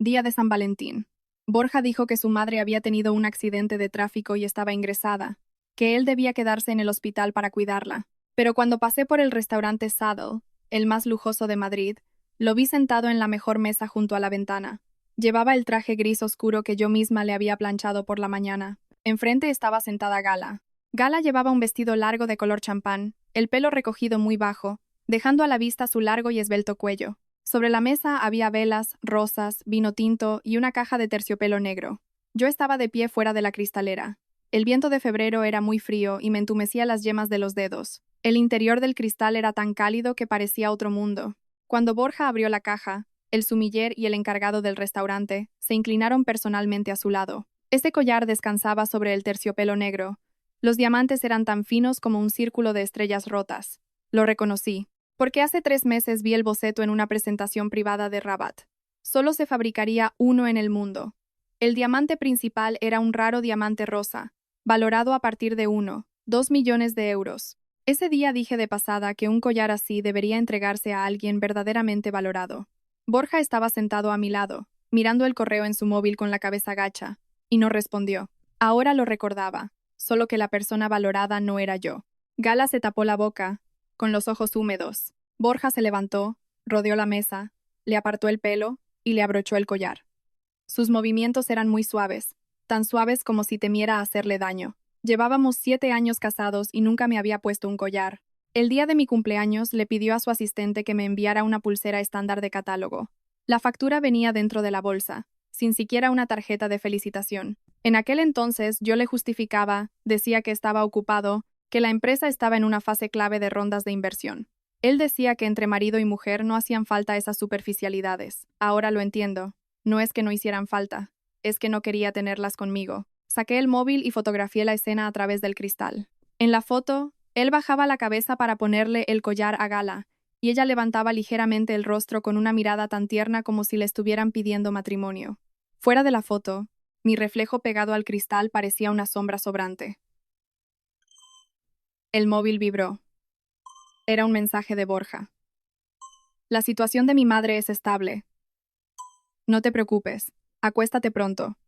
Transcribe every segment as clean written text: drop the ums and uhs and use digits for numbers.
Día de San Valentín. Borja dijo que su madre había tenido un accidente de tráfico y estaba ingresada, que él debía quedarse en el hospital para cuidarla. Pero cuando pasé por el restaurante Saddle, el más lujoso de Madrid, lo vi sentado en la mejor mesa junto a la ventana. Llevaba el traje gris oscuro que yo misma le había planchado por la mañana. Enfrente estaba sentada Gala. Gala llevaba un vestido largo de color champán, el pelo recogido muy bajo, dejando a la vista su largo y esbelto cuello. Sobre la mesa había velas, rosas, vino tinto y una caja de terciopelo negro. Yo estaba de pie fuera de la cristalera. El viento de febrero era muy frío y me entumecía las yemas de los dedos. El interior del cristal era tan cálido que parecía otro mundo. Cuando Borja abrió la caja, el sumiller y el encargado del restaurante se inclinaron personalmente a su lado. Ese collar descansaba sobre el terciopelo negro. Los diamantes eran tan finos como un círculo de estrellas rotas. Lo reconocí, porque hace 3 meses vi el boceto en una presentación privada de Rabat. Solo se fabricaría uno en el mundo. El diamante principal era un raro diamante rosa, valorado a partir de 2 millones de euros. Ese día dije de pasada que un collar así debería entregarse a alguien verdaderamente valorado. Borja estaba sentado a mi lado, mirando el correo en su móvil con la cabeza gacha, y no respondió. Ahora lo recordaba, solo que la persona valorada no era yo. Gala se tapó la boca, con los ojos húmedos. Borja se levantó, rodeó la mesa, le apartó el pelo y le abrochó el collar. Sus movimientos eran muy suaves, tan suaves como si temiera hacerle daño. Llevábamos 7 años casados y nunca me había puesto un collar. El día de mi cumpleaños le pidió a su asistente que me enviara una pulsera estándar de catálogo. La factura venía dentro de la bolsa, sin siquiera una tarjeta de felicitación. En aquel entonces yo le justificaba, decía que estaba ocupado, que la empresa estaba en una fase clave de rondas de inversión. Él decía que entre marido y mujer no hacían falta esas superficialidades. Ahora lo entiendo. No es que no hicieran falta, es que no quería tenerlas conmigo. Saqué el móvil y fotografié la escena a través del cristal. En la foto, él bajaba la cabeza para ponerle el collar a Gala, y ella levantaba ligeramente el rostro con una mirada tan tierna como si le estuvieran pidiendo matrimonio. Fuera de la foto, mi reflejo pegado al cristal parecía una sombra sobrante. El móvil vibró. Era un mensaje de Borja. La situación de mi madre es estable. No te preocupes. Acuéstate pronto.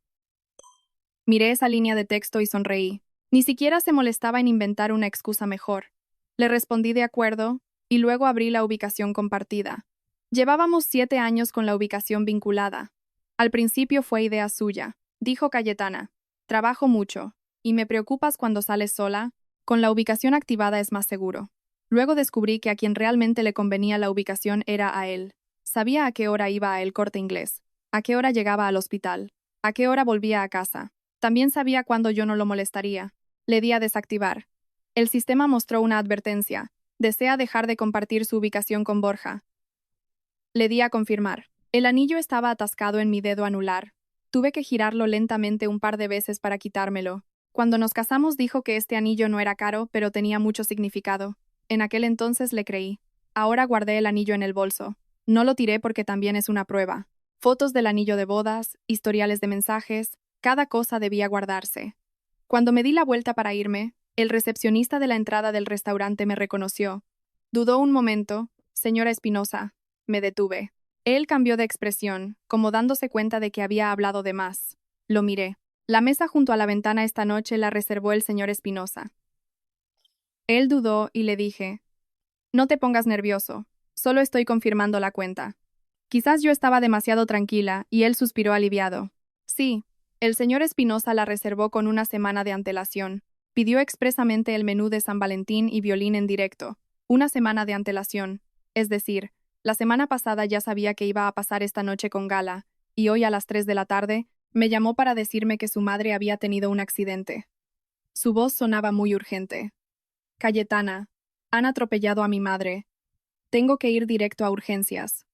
Miré esa línea de texto y sonreí. Ni siquiera se molestaba en inventar una excusa mejor. Le respondí de acuerdo, y luego abrí la ubicación compartida. Llevábamos 7 años con la ubicación vinculada. Al principio fue idea suya, dijo Cayetana. Trabajo mucho, y me preocupas cuando sales sola. Con la ubicación activada es más seguro. Luego descubrí que a quien realmente le convenía la ubicación era a él. Sabía a qué hora iba a El Corte Inglés, a qué hora llegaba al hospital, a qué hora volvía a casa. También sabía cuándo yo no lo molestaría. Le di a desactivar. El sistema mostró una advertencia. Desea dejar de compartir su ubicación con Borja. Le di a confirmar. El anillo estaba atascado en mi dedo anular. Tuve que girarlo lentamente un par de veces para quitármelo. Cuando nos casamos dijo que este anillo no era caro, pero tenía mucho significado. En aquel entonces le creí. Ahora guardé el anillo en el bolso. No lo tiré porque también es una prueba. Fotos del anillo de bodas, historiales de mensajes, cada cosa debía guardarse. Cuando me di la vuelta para irme, el recepcionista de la entrada del restaurante me reconoció. Dudó un momento. Señora Espinosa. Me detuve. Él cambió de expresión, como dándose cuenta de que había hablado de más. Lo miré. La mesa junto a la ventana esta noche la reservó el señor Espinosa. Él dudó y le dije, no te pongas nervioso, solo estoy confirmando la cuenta. Quizás yo estaba demasiado tranquila y él suspiró aliviado. Sí, el señor Espinosa la reservó con una semana de antelación. Pidió expresamente el menú de San Valentín y violín en directo. Una semana de antelación. Es decir, la semana pasada ya sabía que iba a pasar esta noche con Gala, y hoy a las 3 de la tarde me llamó para decirme que su madre había tenido un accidente. Su voz sonaba muy urgente. Cayetana, han atropellado a mi madre. Tengo que ir directo a urgencias.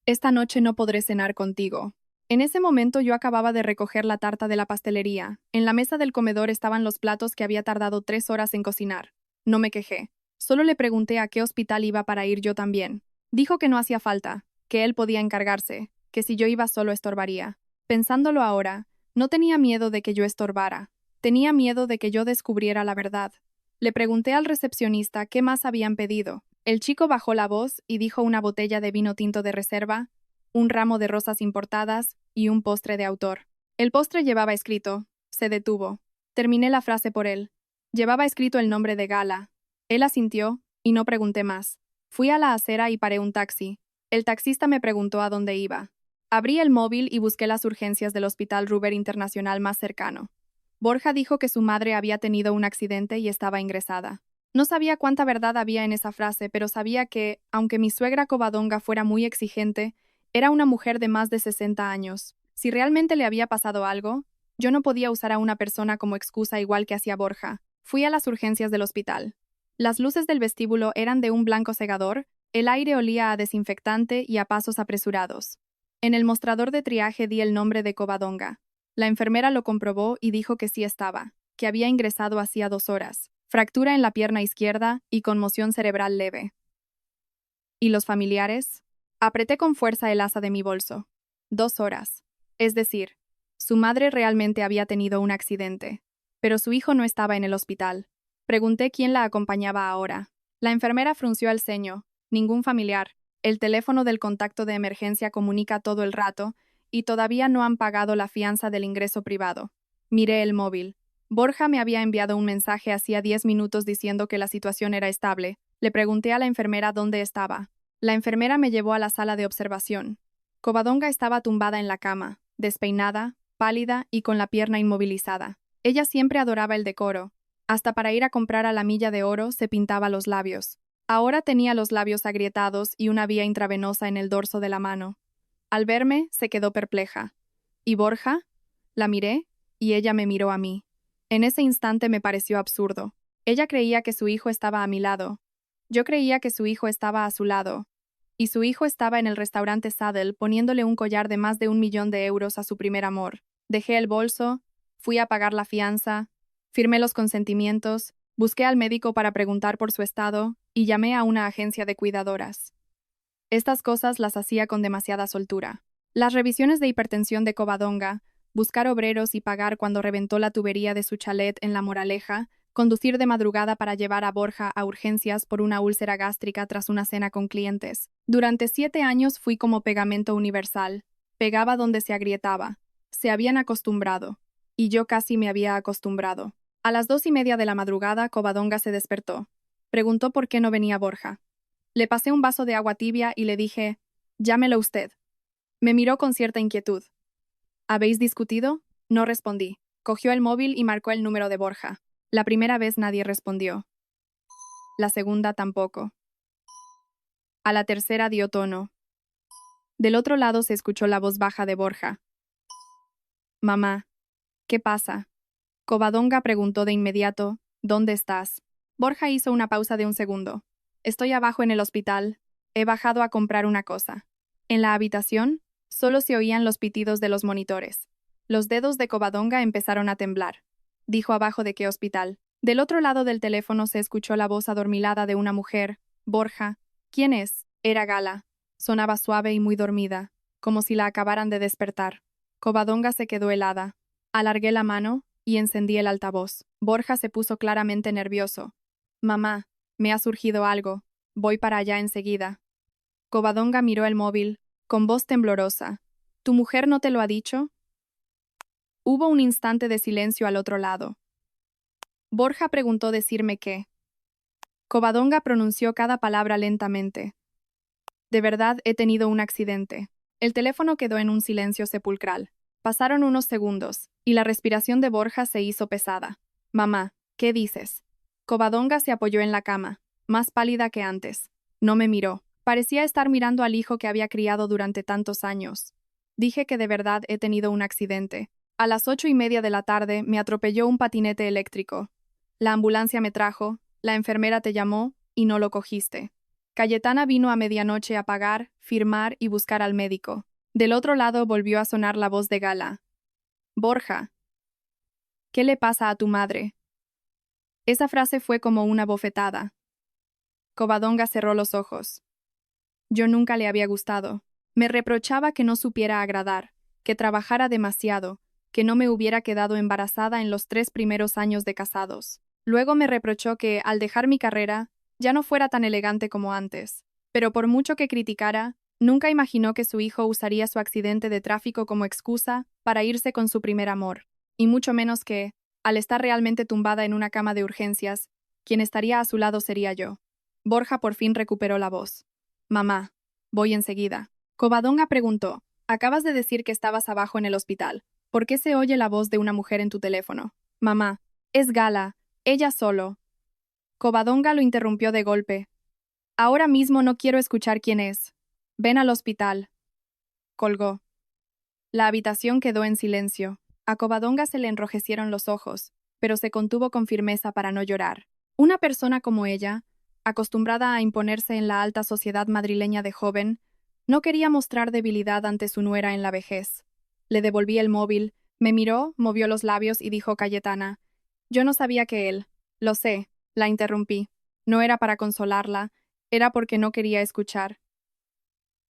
Esta noche no podré cenar contigo. En ese momento yo acababa de recoger la tarta de la pastelería. En la mesa del comedor estaban los platos que había tardado 3 horas en cocinar. No me quejé. Solo le pregunté a qué hospital iba para ir yo también. Dijo que no hacía falta, que él podía encargarse, que si yo iba solo estorbaría. Pensándolo ahora, no tenía miedo de que yo estorbara. Tenía miedo de que yo descubriera la verdad. Le pregunté al recepcionista qué más habían pedido. El chico bajó la voz y dijo una botella de vino tinto de reserva, un ramo de rosas importadas y un postre de autor. El postre llevaba escrito, se detuvo. Terminé la frase por él. Llevaba escrito el nombre de Gala. Él asintió, y no pregunté más. Fui a la acera y paré un taxi. El taxista me preguntó a dónde iba. Abrí el móvil y busqué las urgencias del Hospital Ruber Internacional más cercano. Borja dijo que su madre había tenido un accidente y estaba ingresada. No sabía cuánta verdad había en esa frase, pero sabía que, aunque mi suegra Covadonga fuera muy exigente, era una mujer de más de 60 años. Si realmente le había pasado algo, yo no podía usar a una persona como excusa igual que hacía Borja. Fui a las urgencias del hospital. Las luces del vestíbulo eran de un blanco cegador, el aire olía a desinfectante y a pasos apresurados. En el mostrador de triaje di el nombre de Covadonga. La enfermera lo comprobó y dijo que sí estaba, que había ingresado hacía 2 horas, fractura en la pierna izquierda y conmoción cerebral leve. ¿Y los familiares? Apreté con fuerza el asa de mi bolso. 2 horas. Es decir, su madre realmente había tenido un accidente, pero su hijo no estaba en el hospital. Pregunté quién la acompañaba ahora. La enfermera frunció el ceño. Ningún familiar. El teléfono del contacto de emergencia comunica todo el rato y todavía no han pagado la fianza del ingreso privado. Miré el móvil. Borja me había enviado un mensaje hacía 10 minutos diciendo que la situación era estable. Le pregunté a la enfermera dónde estaba. La enfermera me llevó a la sala de observación. Covadonga estaba tumbada en la cama, despeinada, pálida y con la pierna inmovilizada. Ella siempre adoraba el decoro. Hasta para ir a comprar a la Milla de Oro se pintaba los labios. Ahora tenía los labios agrietados y una vía intravenosa en el dorso de la mano. Al verme, se quedó perpleja. ¿Y Borja? La miré, y ella me miró a mí. En ese instante me pareció absurdo. Ella creía que su hijo estaba a mi lado. Yo creía que su hijo estaba a su lado. Y su hijo estaba en el restaurante Saddle poniéndole un collar de más de 1 millón de euros a su primer amor. Dejé el bolso, fui a pagar la fianza, firmé los consentimientos, busqué al médico para preguntar por su estado y llamé a una agencia de cuidadoras. Estas cosas las hacía con demasiada soltura. Las revisiones de hipertensión de Covadonga, buscar obreros y pagar cuando reventó la tubería de su chalet en La Moraleja, conducir de madrugada para llevar a Borja a urgencias por una úlcera gástrica tras una cena con clientes. Durante 7 años fui como pegamento universal. Pegaba donde se agrietaba. Se habían acostumbrado. Y yo casi me había acostumbrado. A las 2:30 de la madrugada, Covadonga se despertó. Preguntó por qué no venía Borja. Le pasé un vaso de agua tibia y le dije, «Llámelo usted». Me miró con cierta inquietud. «¿Habéis discutido?» No respondí. Cogió el móvil y marcó el número de Borja. La primera vez nadie respondió. La segunda tampoco. A la tercera dio tono. Del otro lado se escuchó la voz baja de Borja. «Mamá, ¿qué pasa?» Covadonga preguntó de inmediato, «¿Dónde estás?» Borja hizo una pausa de un segundo. «Estoy abajo en el hospital. He bajado a comprar una cosa». En la habitación, solo se oían los pitidos de los monitores. Los dedos de Covadonga empezaron a temblar. Dijo abajo de qué hospital. Del otro lado del teléfono se escuchó la voz adormilada de una mujer. «Borja. ¿Quién es?» Era Gala. Sonaba suave y muy dormida, como si la acabaran de despertar. Covadonga se quedó helada. Alargué la mano y encendí el altavoz. Borja se puso claramente nervioso. «Mamá, me ha surgido algo. Voy para allá enseguida». Covadonga miró el móvil, con voz temblorosa. «¿Tu mujer no te lo ha dicho?» Hubo un instante de silencio al otro lado. Borja preguntó decirme qué. Covadonga pronunció cada palabra lentamente. «De verdad he tenido un accidente». El teléfono quedó en un silencio sepulcral. Pasaron unos segundos, y la respiración de Borja se hizo pesada. «Mamá, ¿qué dices?» Covadonga se apoyó en la cama, más pálida que antes. No me miró. Parecía estar mirando al hijo que había criado durante tantos años. Dije que de verdad he tenido un accidente. A las 8:30 de la tarde me atropelló un patinete eléctrico. La ambulancia me trajo, la enfermera te llamó y no lo cogiste. Cayetana vino a medianoche a pagar, firmar y buscar al médico. Del otro lado volvió a sonar la voz de Gala. «Borja, ¿qué le pasa a tu madre?» Esa frase fue como una bofetada. Covadonga cerró los ojos. Yo nunca le había gustado. Me reprochaba que no supiera agradar, que trabajara demasiado, que no me hubiera quedado embarazada en los 3 primeros años de casados. Luego me reprochó que, al dejar mi carrera, ya no fuera tan elegante como antes. Pero por mucho que criticara, Nunca imaginó que su hijo usaría su accidente de tráfico como excusa para irse con su primer amor, y mucho menos que, al estar realmente tumbada en una cama de urgencias, quien estaría a su lado sería yo. Borja por fin recuperó la voz. Mamá, voy enseguida. Covadonga preguntó, acabas de decir que estabas abajo en el hospital. ¿Por qué se oye la voz de una mujer en tu teléfono? Mamá, es Gala, ella solo. Covadonga lo interrumpió de golpe. Ahora mismo no quiero escuchar quién es. Ven al hospital. Colgó. La habitación quedó en silencio. A Covadonga se le enrojecieron los ojos, pero se contuvo con firmeza para no llorar. Una persona como ella, acostumbrada a imponerse en la alta sociedad madrileña de joven, no quería mostrar debilidad ante su nuera en la vejez. Le devolví el móvil, me miró, movió los labios y dijo Cayetana, yo no sabía que él. Lo sé, la interrumpí. No era para consolarla, era porque no quería escuchar.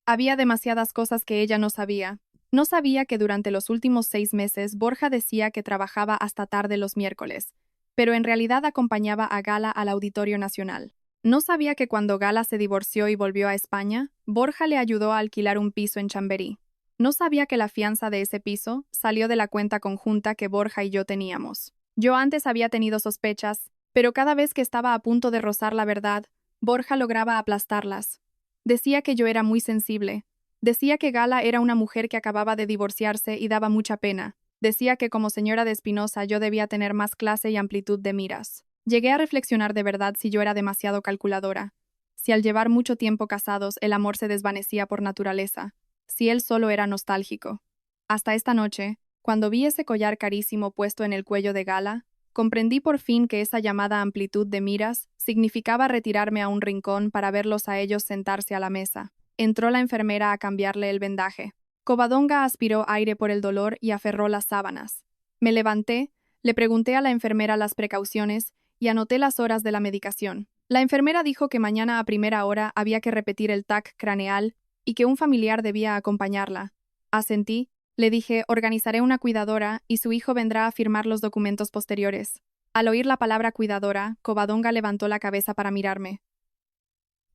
Había demasiadas cosas que ella no sabía. No sabía que durante los últimos 6 meses Borja decía que trabajaba hasta tarde los miércoles, pero en realidad acompañaba a Gala al Auditorio Nacional. No sabía que cuando Gala se divorció y volvió a España, Borja le ayudó a alquilar un piso en Chamberí. No sabía que la fianza de ese piso salió de la cuenta conjunta que Borja y yo teníamos. Yo antes había tenido sospechas, pero cada vez que estaba a punto de rozar la verdad, Borja lograba aplastarlas. Decía que yo era muy sensible. Decía que Gala era una mujer que acababa de divorciarse y daba mucha pena. Decía que como señora de Espinosa yo debía tener más clase y amplitud de miras. Llegué a reflexionar de verdad si yo era demasiado calculadora. Si al llevar mucho tiempo casados el amor se desvanecía por naturaleza. Si él solo era nostálgico. Hasta esta noche, cuando vi ese collar carísimo puesto en el cuello de Gala, comprendí por fin que esa llamada amplitud de miras significaba retirarme a un rincón para verlos a ellos sentarse a la mesa. Entró la enfermera a cambiarle el vendaje. Covadonga aspiró aire por el dolor y aferró las sábanas. Me levanté, le pregunté a la enfermera las precauciones y anoté las horas de la medicación. La enfermera dijo que mañana a primera hora había que repetir el TAC craneal y que un familiar debía acompañarla. Asentí. Le dije, organizaré una cuidadora y su hijo vendrá a firmar los documentos posteriores. Al oír la palabra cuidadora, Covadonga levantó la cabeza para mirarme.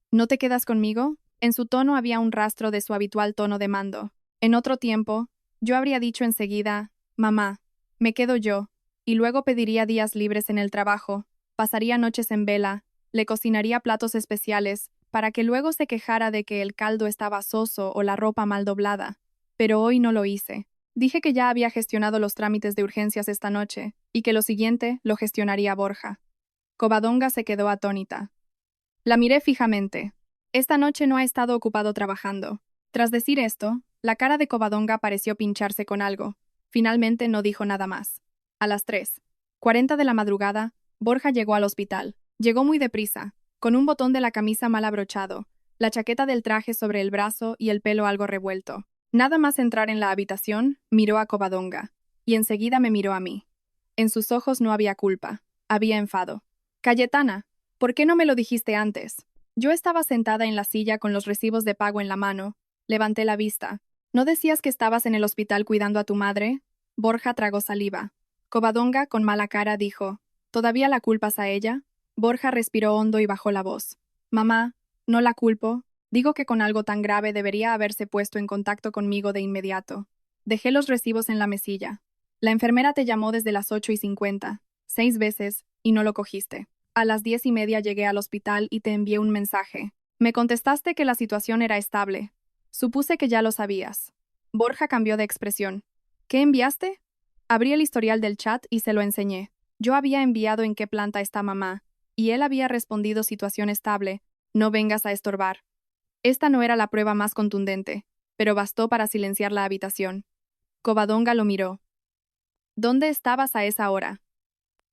¿No te quedas conmigo? En su tono había un rastro de su habitual tono de mando. En otro tiempo, yo habría dicho enseguida, mamá, me quedo yo, y luego pediría días libres en el trabajo, pasaría noches en vela, le cocinaría platos especiales, para que luego se quejara de que el caldo estaba soso o la ropa mal doblada. Pero hoy no lo hice. Dije que ya había gestionado los trámites de urgencias esta noche, y que lo siguiente lo gestionaría Borja. Covadonga se quedó atónita. La miré fijamente. Esta noche no ha estado ocupado trabajando. Tras decir esto, la cara de Covadonga pareció pincharse con algo. Finalmente no dijo nada más. A las 3:40 de la madrugada, Borja llegó al hospital. Llegó muy deprisa, con un botón de la camisa mal abrochado, la chaqueta del traje sobre el brazo y el pelo algo revuelto. Nada más entrar en la habitación, miró a Covadonga, y enseguida me miró a mí. En sus ojos no había culpa, había enfado. Cayetana, ¿por qué no me lo dijiste antes? Yo estaba sentada en la silla con los recibos de pago en la mano. Levanté la vista. ¿No decías que estabas en el hospital cuidando a tu madre? Borja tragó saliva. Covadonga, con mala cara, dijo, ¿todavía la culpas a ella? Borja respiró hondo y bajó la voz. Mamá, no la culpo. Digo que con algo tan grave debería haberse puesto en contacto conmigo de inmediato. Dejé los recibos en la mesilla. La enfermera te llamó desde las 8:50, 6 veces, y no lo cogiste. A las 10:30 llegué al hospital y te envié un mensaje. Me contestaste que la situación era estable. Supuse que ya lo sabías. Borja cambió de expresión. ¿Qué enviaste? Abrí el historial del chat y se lo enseñé. Yo había enviado en qué planta está mamá, y él había respondido situación estable, no vengas a estorbar. Esta no era la prueba más contundente, pero bastó para silenciar la habitación. Covadonga lo miró. ¿Dónde estabas a esa hora?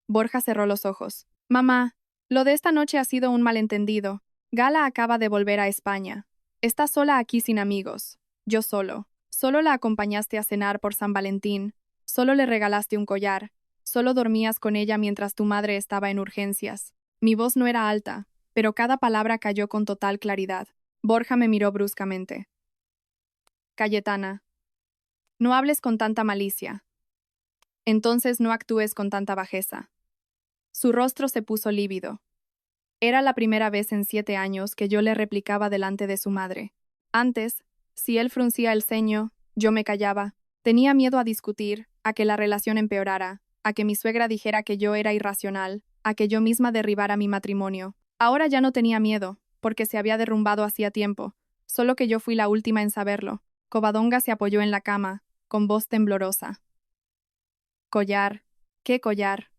Borja cerró los ojos. Mamá, lo de esta noche ha sido un malentendido. Gala acaba de volver a España. Está sola aquí sin amigos. Yo solo. Solo la acompañaste a cenar por San Valentín. Solo le regalaste un collar. Solo dormías con ella mientras tu madre estaba en urgencias. Mi voz no era alta, pero cada palabra cayó con total claridad. Borja me miró bruscamente. Cayetana, no hables con tanta malicia. Entonces no actúes con tanta bajeza. Su rostro se puso lívido. Era la primera vez en 7 años que yo le replicaba delante de su madre. Antes, Si él fruncía el ceño, yo me callaba. Tenía miedo a discutir, a que la relación empeorara, a que mi suegra dijera que yo era irracional, a que yo misma derribara mi matrimonio. Ahora ya no tenía miedo, porque se había derrumbado hacía tiempo, solo que yo fui la última en saberlo. Covadonga se apoyó en la cama, con voz temblorosa. Collar. ¿Qué collar?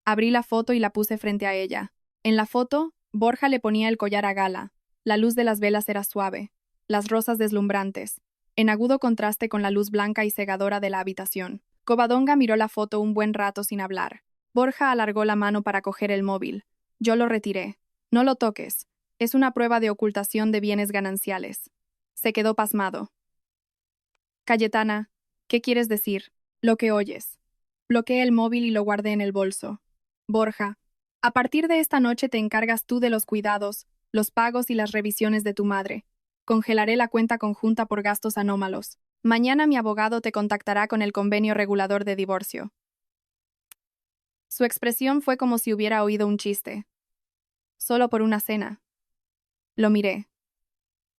Abrí la foto y la puse frente a ella. En la foto, Borja le ponía el collar a Gala. La luz de las velas era suave, las rosas deslumbrantes, en agudo contraste con la luz blanca y cegadora de la habitación. Covadonga miró la foto un buen rato sin hablar. Borja alargó la mano para coger el móvil. Yo lo retiré. No lo toques. Es una prueba de ocultación de bienes gananciales. Se quedó pasmado. Cayetana, ¿qué quieres decir? Lo que oyes. Bloqueé el móvil y lo guardé en el bolso. Borja, a partir de esta noche te encargas tú de los cuidados, los pagos y las revisiones de tu madre. Congelaré la cuenta conjunta por gastos anómalos. Mañana mi abogado te contactará con el convenio regulador de divorcio. Su expresión fue como si hubiera oído un chiste. Solo por una cena. Lo miré.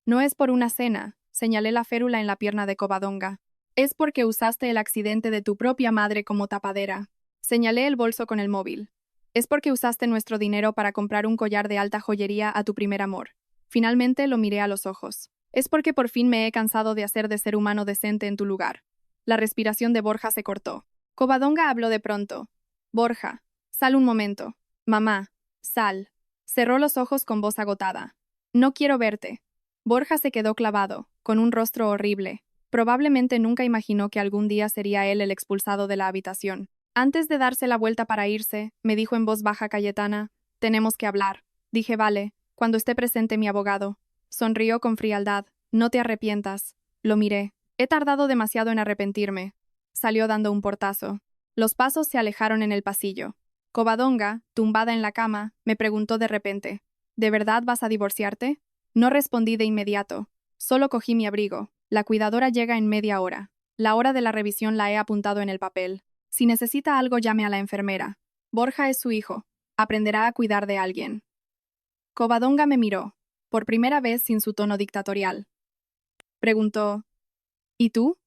No es por una cena, señalé la férula en la pierna de Covadonga. Es porque usaste el accidente de tu propia madre como tapadera. Señalé el bolso con el móvil. Es porque usaste nuestro dinero para comprar un collar de alta joyería a tu primer amor. Finalmente lo miré a los ojos. Es porque por fin me he cansado de hacer de ser humano decente en tu lugar. La respiración de Borja se cortó. Covadonga habló de pronto. Borja, sal un momento. Mamá, sal. Cerró los ojos con voz agotada. No quiero verte. Borja se quedó clavado, con un rostro horrible. Probablemente nunca imaginó que algún día sería él el expulsado de la habitación. Antes de darse la vuelta para irse, me dijo en voz baja Cayetana, tenemos que hablar. Dije vale, cuando esté presente mi abogado. Sonrió con frialdad. No te arrepientas. Lo miré. He tardado demasiado en arrepentirme. Salió dando un portazo. Los pasos se alejaron en el pasillo. Covadonga, tumbada en la cama, me preguntó de repente, ¿de verdad vas a divorciarte? No respondí de inmediato. Solo cogí mi abrigo. La cuidadora llega en media hora. La hora de la revisión la he apuntado en el papel. Si necesita algo, llame a la enfermera. Borja es su hijo. Aprenderá a cuidar de alguien. Covadonga me miró, por primera vez sin su tono dictatorial. Preguntó, ¿y tú?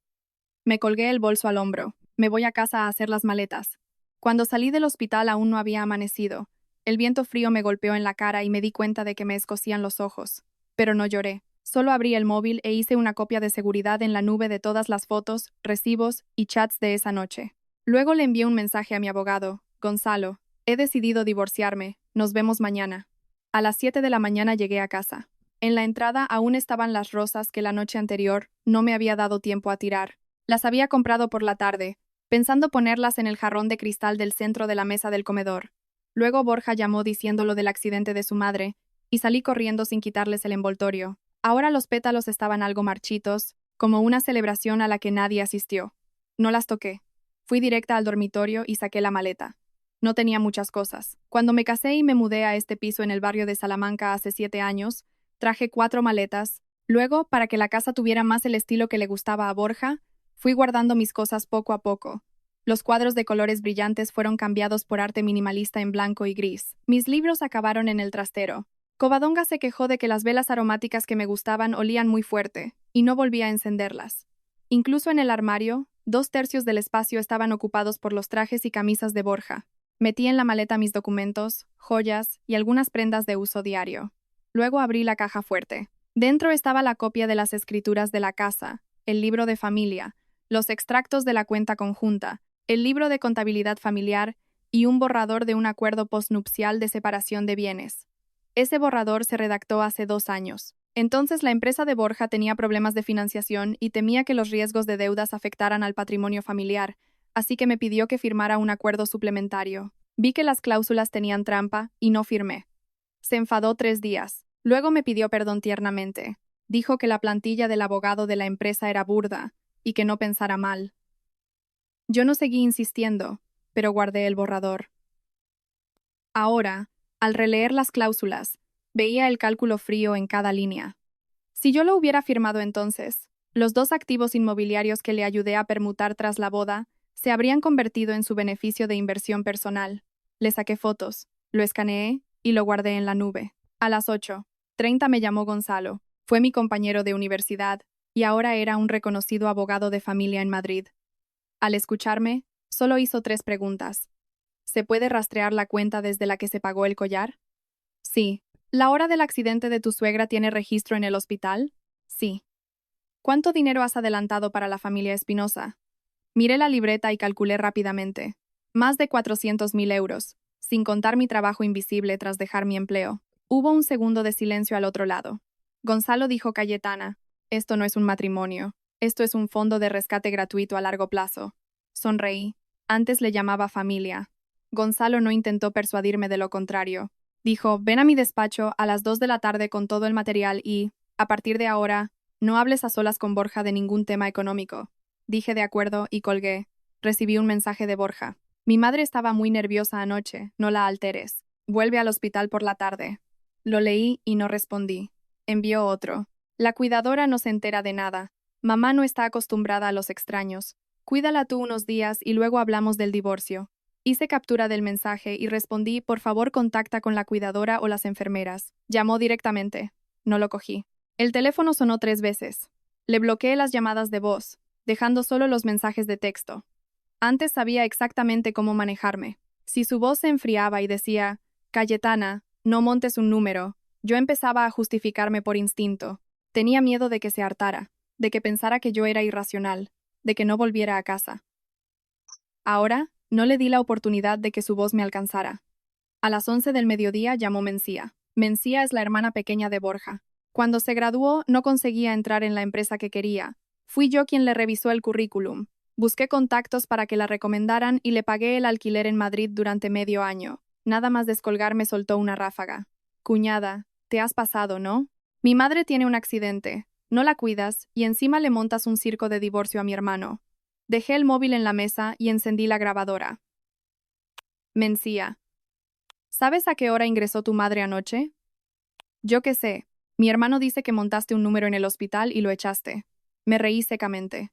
Me colgué el bolso al hombro. Me voy a casa a hacer las maletas. Cuando salí del hospital aún no había amanecido. El viento frío me golpeó en la cara y me di cuenta de que me escocían los ojos. Pero no lloré. Solo abrí el móvil e hice una copia de seguridad en la nube de todas las fotos, recibos y chats de esa noche. Luego le envié un mensaje a mi abogado, Gonzalo. He decidido divorciarme. Nos vemos mañana. A las 7 de la mañana llegué a casa. En la entrada aún estaban las rosas que la noche anterior no me había dado tiempo a tirar. Las había comprado por la tarde, pensando ponerlas en el jarrón de cristal del centro de la mesa del comedor. Luego Borja llamó diciendo lo del accidente de su madre, y salí corriendo sin quitarles el envoltorio. Ahora los pétalos estaban algo marchitos, como una celebración a la que nadie asistió. No las toqué. Fui directa al dormitorio y saqué la maleta. No tenía muchas cosas. Cuando me casé y me mudé a este piso en el barrio de Salamanca hace 7 años, traje 4 maletas. Luego, para que la casa tuviera más el estilo que le gustaba a Borja, fui guardando mis cosas poco a poco. Los cuadros de colores brillantes fueron cambiados por arte minimalista en blanco y gris. Mis libros acabaron en el trastero. Covadonga se quejó de que las velas aromáticas que me gustaban olían muy fuerte, y no volví a encenderlas. Incluso en el armario, 2/3 del espacio estaban ocupados por los trajes y camisas de Borja. Metí en la maleta mis documentos, joyas y algunas prendas de uso diario. Luego abrí la caja fuerte. Dentro estaba la copia de las escrituras de la casa, el libro de familia, los extractos de la cuenta conjunta, el libro de contabilidad familiar y un borrador de un acuerdo postnupcial de separación de bienes. Ese borrador se redactó hace 2 años. Entonces la empresa de Borja tenía problemas de financiación y temía que los riesgos de deudas afectaran al patrimonio familiar, así que me pidió que firmara un acuerdo suplementario. Vi que las cláusulas tenían trampa y no firmé. Se enfadó 3 días. Luego me pidió perdón tiernamente. Dijo que la plantilla del abogado de la empresa era burda y que no pensara mal. Yo no seguí insistiendo, pero guardé el borrador. Ahora, al releer las cláusulas, veía el cálculo frío en cada línea. Si yo lo hubiera firmado entonces, los 2 activos inmobiliarios que le ayudé a permutar tras la boda se habrían convertido en su beneficio de inversión personal. Le saqué fotos, lo escaneé y lo guardé en la nube. A las 8:30 me llamó Gonzalo. Fue mi compañero de universidad. y ahora era un reconocido abogado de familia en Madrid. Al escucharme, solo hizo 3 preguntas. ¿Se puede rastrear la cuenta desde la que se pagó el collar? Sí. ¿La hora del accidente de tu suegra tiene registro en el hospital? Sí. ¿Cuánto dinero has adelantado para la familia Espinosa? Miré la libreta y calculé rápidamente. Más de 400.000 euros, sin contar mi trabajo invisible tras dejar mi empleo. Hubo un segundo de silencio al otro lado. Gonzalo dijo Cayetana, esto no es un matrimonio, esto es un fondo de rescate gratuito a largo plazo. Sonreí. Antes le llamaba familia. Gonzalo no intentó persuadirme de lo contrario. Dijo, ven a mi despacho a las 2 de la tarde con todo el material y, a partir de ahora, no hables a solas con Borja de ningún tema económico. Dije de acuerdo y colgué. Recibí un mensaje de Borja. Mi madre estaba muy nerviosa anoche, no la alteres. Vuelve al hospital por la tarde. Lo leí y no respondí. Envió otro. La cuidadora no se entera de nada. Mamá no está acostumbrada a los extraños. Cuídala tú unos días y luego hablamos del divorcio. Hice captura del mensaje y respondí, por favor contacta con la cuidadora o las enfermeras. Llamó directamente. No lo cogí. El teléfono sonó 3 veces. Le bloqueé las llamadas de voz, dejando solo los mensajes de texto. Antes sabía exactamente cómo manejarme. Si su voz se enfriaba y decía, Cayetana, no montes un número, yo empezaba a justificarme por instinto. Tenía miedo de que se hartara, de que pensara que yo era irracional, de que no volviera a casa. Ahora, no le di la oportunidad de que su voz me alcanzara. A las 11 del mediodía llamó Mencía. Mencía es la hermana pequeña de Borja. Cuando se graduó, no conseguía entrar en la empresa que quería. Fui yo quien le revisó el currículum. Busqué contactos para que la recomendaran y le pagué el alquiler en Madrid durante medio año. Nada más descolgarme soltó una ráfaga. Cuñada, te has pasado, ¿no? Mi madre tiene un accidente. No la cuidas y encima le montas un circo de divorcio a mi hermano. Dejé el móvil en la mesa y encendí la grabadora. Mencía. ¿Sabes a qué hora ingresó tu madre anoche? Yo qué sé. Mi hermano dice que montaste un número en el hospital y lo echaste. Me reí secamente.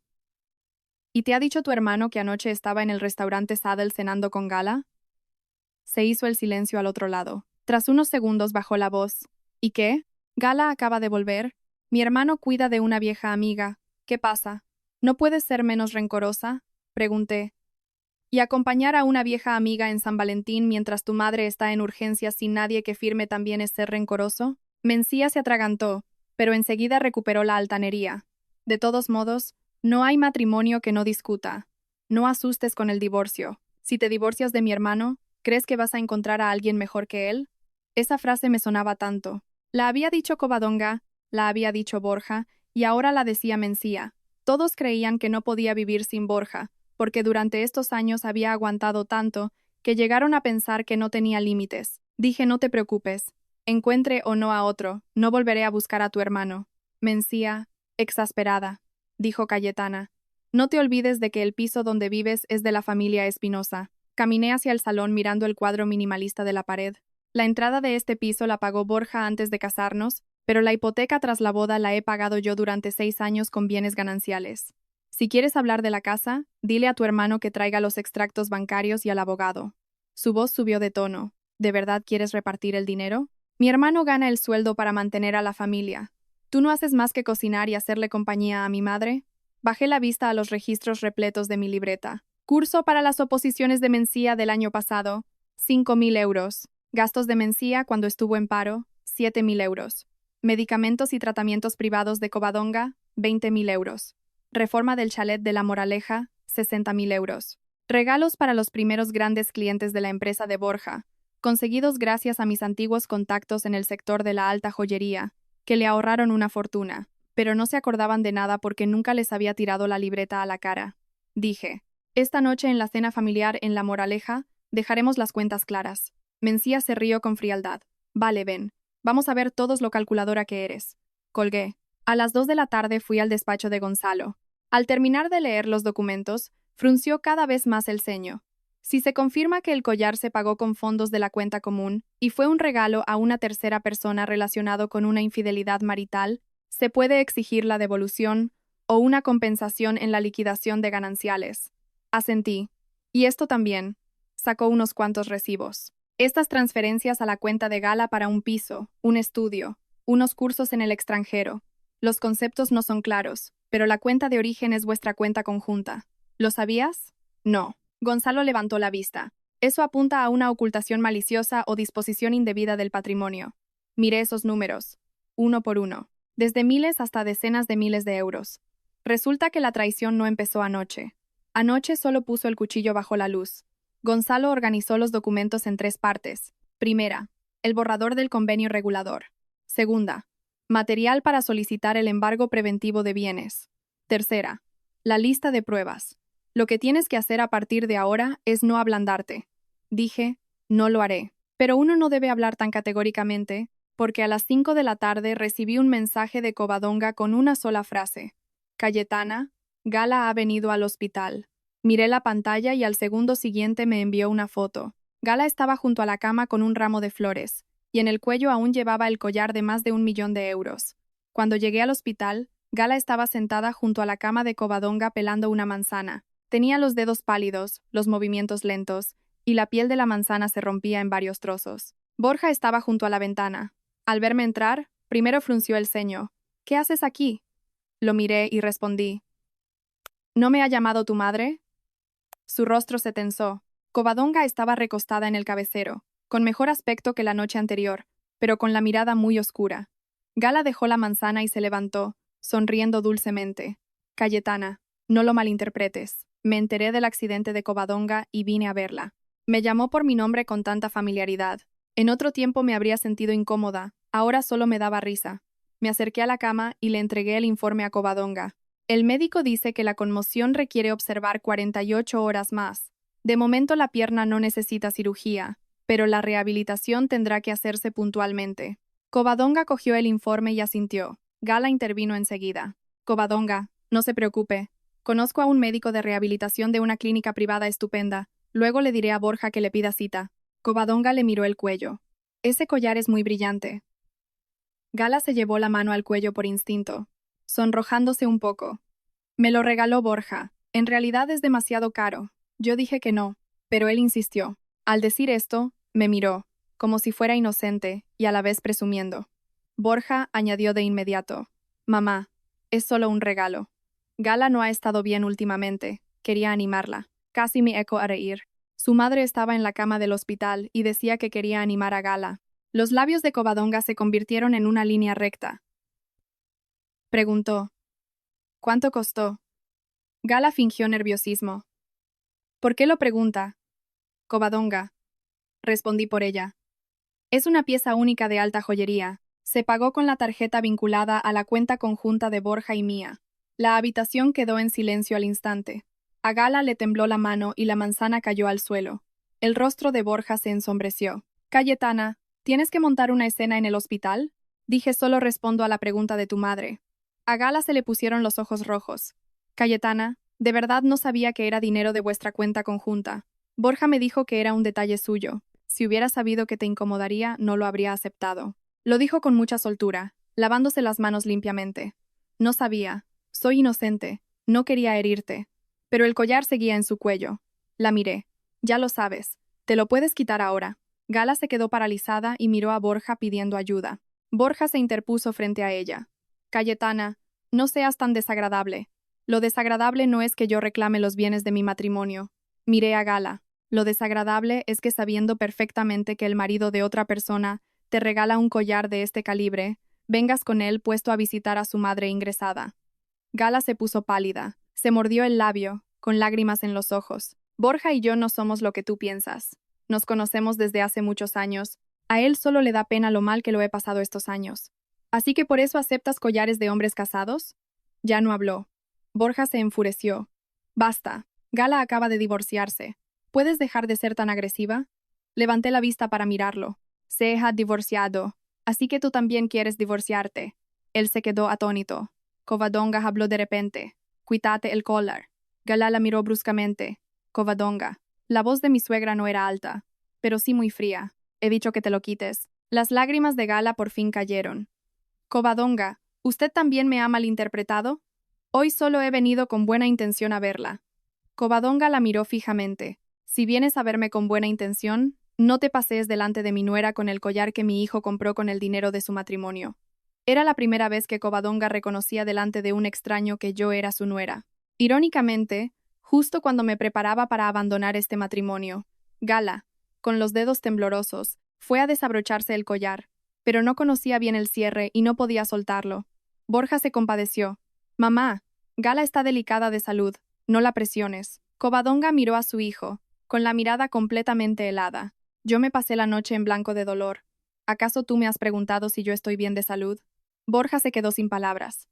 ¿Y te ha dicho tu hermano que anoche estaba en el restaurante Sadel cenando con Gala? Se hizo el silencio al otro lado. Tras unos segundos bajó la voz. ¿Y qué? Gala acaba de volver. Mi hermano cuida de una vieja amiga. ¿Qué pasa? ¿No puedes ser menos rencorosa? Pregunté. ¿Y acompañar a una vieja amiga en San Valentín mientras tu madre está en urgencias sin nadie que firme también es ser rencoroso? Mencía se atragantó, pero enseguida recuperó la altanería. De todos modos, no hay matrimonio que no discuta. No asustes con el divorcio. Si te divorcias de mi hermano, ¿crees que vas a encontrar a alguien mejor que él? Esa frase me sonaba tanto. La había dicho Covadonga, la había dicho Borja, y ahora la decía Mencía. Todos creían que no podía vivir sin Borja, porque durante estos años había aguantado tanto, que llegaron a pensar que no tenía límites. Dije, no te preocupes. Encuentre o no a otro, no volveré a buscar a tu hermano. Mencía, exasperada, dijo Cayetana. No te olvides de que el piso donde vives es de la familia Espinosa. Caminé hacia el salón mirando el cuadro minimalista de la pared. La entrada de este piso la pagó Borja antes de casarnos, pero la hipoteca tras la boda la he pagado yo durante 6 años con bienes gananciales. Si quieres hablar de la casa, dile a tu hermano que traiga los extractos bancarios y al abogado. Su voz subió de tono. ¿De verdad quieres repartir el dinero? Mi hermano gana el sueldo para mantener a la familia. ¿Tú no haces más que cocinar y hacerle compañía a mi madre? Bajé la vista a los registros repletos de mi libreta. Curso para las oposiciones de Mencía del año pasado, 5.000 euros. Gastos de Mencía cuando estuvo en paro, 7.000 euros. Medicamentos y tratamientos privados de Covadonga, 20.000 euros. Reforma del chalet de La Moraleja, 60.000 euros. Regalos para los primeros grandes clientes de la empresa de Borja, conseguidos gracias a mis antiguos contactos en el sector de la alta joyería, que le ahorraron una fortuna, pero no se acordaban de nada porque nunca les había tirado la libreta a la cara. Dije, esta noche en la cena familiar en La Moraleja, dejaremos las cuentas claras. Mencía se rió con frialdad. Vale, ven. Vamos a ver todos lo calculadora que eres. Colgué. A las 2 de la tarde fui al despacho de Gonzalo. Al terminar de leer los documentos, frunció cada vez más el ceño. Si se confirma que el collar se pagó con fondos de la cuenta común y fue un regalo a una tercera persona relacionado con una infidelidad marital, se puede exigir la devolución o una compensación en la liquidación de gananciales. Asentí. Y esto también. Sacó unos cuantos recibos. Estas transferencias a la cuenta de Gala para un piso, un estudio, unos cursos en el extranjero. Los conceptos no son claros, pero la cuenta de origen es vuestra cuenta conjunta. ¿Lo sabías? No. Gonzalo levantó la vista. Eso apunta a una ocultación maliciosa o disposición indebida del patrimonio. Miré esos números, uno por uno, desde miles hasta decenas de miles de euros. Resulta que la traición no empezó anoche. Anoche solo puso el cuchillo bajo la luz. Gonzalo organizó los documentos en 3 partes. Primera, el borrador del convenio regulador. Segunda, material para solicitar el embargo preventivo de bienes. Tercera, la lista de pruebas. Lo que tienes que hacer a partir de ahora es no ablandarte. Dije, no lo haré. Pero uno no debe hablar tan categóricamente, porque a las 5 de la tarde recibí un mensaje de Covadonga con una sola frase. Cayetana, Gala ha venido al hospital. Miré la pantalla y al segundo siguiente me envió una foto. Gala estaba junto a la cama con un ramo de flores, y en el cuello aún llevaba el collar de más de 1 millón de euros. Cuando llegué al hospital, Gala estaba sentada junto a la cama de Covadonga pelando una manzana. Tenía los dedos pálidos, los movimientos lentos, y la piel de la manzana se rompía en varios trozos. Borja estaba junto a la ventana. Al verme entrar, primero frunció el ceño. ¿Qué haces aquí? Lo miré y respondí. ¿No me ha llamado tu madre? Su rostro se tensó. Covadonga estaba recostada en el cabecero, con mejor aspecto que la noche anterior, pero con la mirada muy oscura. Gala dejó la manzana y se levantó, sonriendo dulcemente. Cayetana, no lo malinterpretes. Me enteré del accidente de Covadonga y vine a verla. Me llamó por mi nombre con tanta familiaridad. En otro tiempo me habría sentido incómoda, ahora solo me daba risa. Me acerqué a la cama y le entregué el informe a Covadonga. El médico dice que la conmoción requiere observar 48 horas más. De momento la pierna no necesita cirugía, pero la rehabilitación tendrá que hacerse puntualmente. Covadonga cogió el informe y asintió. Gala intervino enseguida. Covadonga, no se preocupe. Conozco a un médico de rehabilitación de una clínica privada estupenda. Luego le diré a Borja que le pida cita. Covadonga le miró el cuello. Ese collar es muy brillante. Gala se llevó la mano al cuello por instinto, sonrojándose un poco. Me lo regaló Borja. En realidad es demasiado caro. Yo dije que no, pero él insistió. Al decir esto, me miró, como si fuera inocente, y a la vez presumiendo. Borja añadió de inmediato. Mamá, es solo un regalo. Gala no ha estado bien últimamente. Quería animarla. Casi me echó a reír. Su madre estaba en la cama del hospital y decía que quería animar a Gala. Los labios de Covadonga se convirtieron en una línea recta. Preguntó. ¿Cuánto costó? Gala fingió nerviosismo. ¿Por qué lo pregunta? Covadonga. Respondí por ella. Es una pieza única de alta joyería. Se pagó con la tarjeta vinculada a la cuenta conjunta de Borja y mía. La habitación quedó en silencio al instante. A Gala le tembló la mano y la manzana cayó al suelo. El rostro de Borja se ensombreció. Cayetana, ¿tienes que montar una escena en el hospital? Dije solo respondo a la pregunta de tu madre. A Gala se le pusieron los ojos rojos. Cayetana, de verdad no sabía que era dinero de vuestra cuenta conjunta. Borja me dijo que era un detalle suyo. Si hubiera sabido que te incomodaría, no lo habría aceptado. Lo dijo con mucha soltura, lavándose las manos limpiamente. No sabía. Soy inocente. No quería herirte. Pero el collar seguía en su cuello. La miré. Ya lo sabes. Te lo puedes quitar ahora. Gala se quedó paralizada y miró a Borja pidiendo ayuda. Borja se interpuso frente a ella. Cayetana, no seas tan desagradable. Lo desagradable no es que yo reclame los bienes de mi matrimonio. Miré a Gala. Lo desagradable es que sabiendo perfectamente que el marido de otra persona te regala un collar de este calibre, vengas con él puesto a visitar a su madre ingresada. Gala se puso pálida, se mordió el labio, con lágrimas en los ojos. Borja y yo no somos lo que tú piensas. Nos conocemos desde hace muchos años. A él solo le da pena lo mal que lo he pasado estos años. ¿Así que por eso aceptas collares de hombres casados? Ya no habló. Borja se enfureció. Basta. Gala acaba de divorciarse. ¿Puedes dejar de ser tan agresiva? Levanté la vista para mirarlo. Se ha divorciado. Así que tú también quieres divorciarte. Él se quedó atónito. Covadonga habló de repente. Quítate el collar. Gala la miró bruscamente. Covadonga. La voz de mi suegra no era alta, pero sí muy fría. He dicho que te lo quites. Las lágrimas de Gala por fin cayeron. Covadonga, ¿usted también me ha malinterpretado? Hoy solo he venido con buena intención a verla. Covadonga la miró fijamente. Si vienes a verme con buena intención, no te pasees delante de mi nuera con el collar que mi hijo compró con el dinero de su matrimonio. Era la primera vez que Covadonga reconocía delante de un extraño que yo era su nuera. Irónicamente, justo cuando me preparaba para abandonar este matrimonio, Gala, con los dedos temblorosos, fue a desabrocharse el collar, pero no conocía bien el cierre y no podía soltarlo. Borja se compadeció. Mamá, Gala está delicada de salud, no la presiones. Covadonga miró a su hijo, con la mirada completamente helada. Yo me pasé la noche en blanco de dolor. ¿Acaso tú me has preguntado si yo estoy bien de salud? Borja se quedó sin palabras.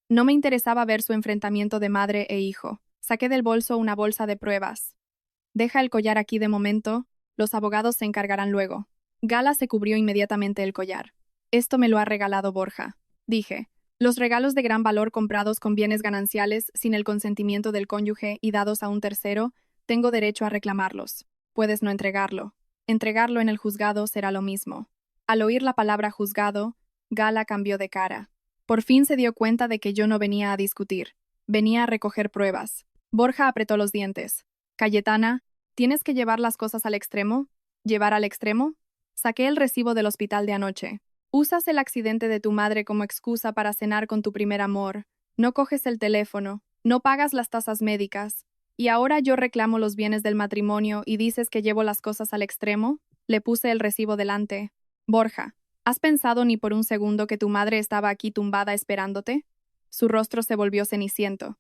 No me interesaba ver su enfrentamiento de madre e hijo. Saqué del bolso una bolsa de pruebas. Deja el collar aquí de momento, los abogados se encargarán luego. Gala se cubrió inmediatamente el collar. Esto me lo ha regalado Borja. Dije, los regalos de gran valor comprados con bienes gananciales sin el consentimiento del cónyuge y dados a un tercero, tengo derecho a reclamarlos. Puedes no entregarlo. Entregarlo en el juzgado será lo mismo. Al oír la palabra juzgado, Gala cambió de cara. Por fin se dio cuenta de que yo no venía a discutir. Venía a recoger pruebas. Borja apretó los dientes. Cayetana, ¿tienes que llevar las cosas al extremo? ¿Llevar al extremo? Saqué el recibo del hospital de anoche. Usas el accidente de tu madre como excusa para cenar con tu primer amor. No coges el teléfono. No pagas las tasas médicas. ¿Y ahora yo reclamo los bienes del matrimonio y dices que llevo las cosas al extremo? Le puse el recibo delante. Borja, ¿has pensado ni por un segundo que tu madre estaba aquí tumbada esperándote? Su rostro se volvió ceniciento.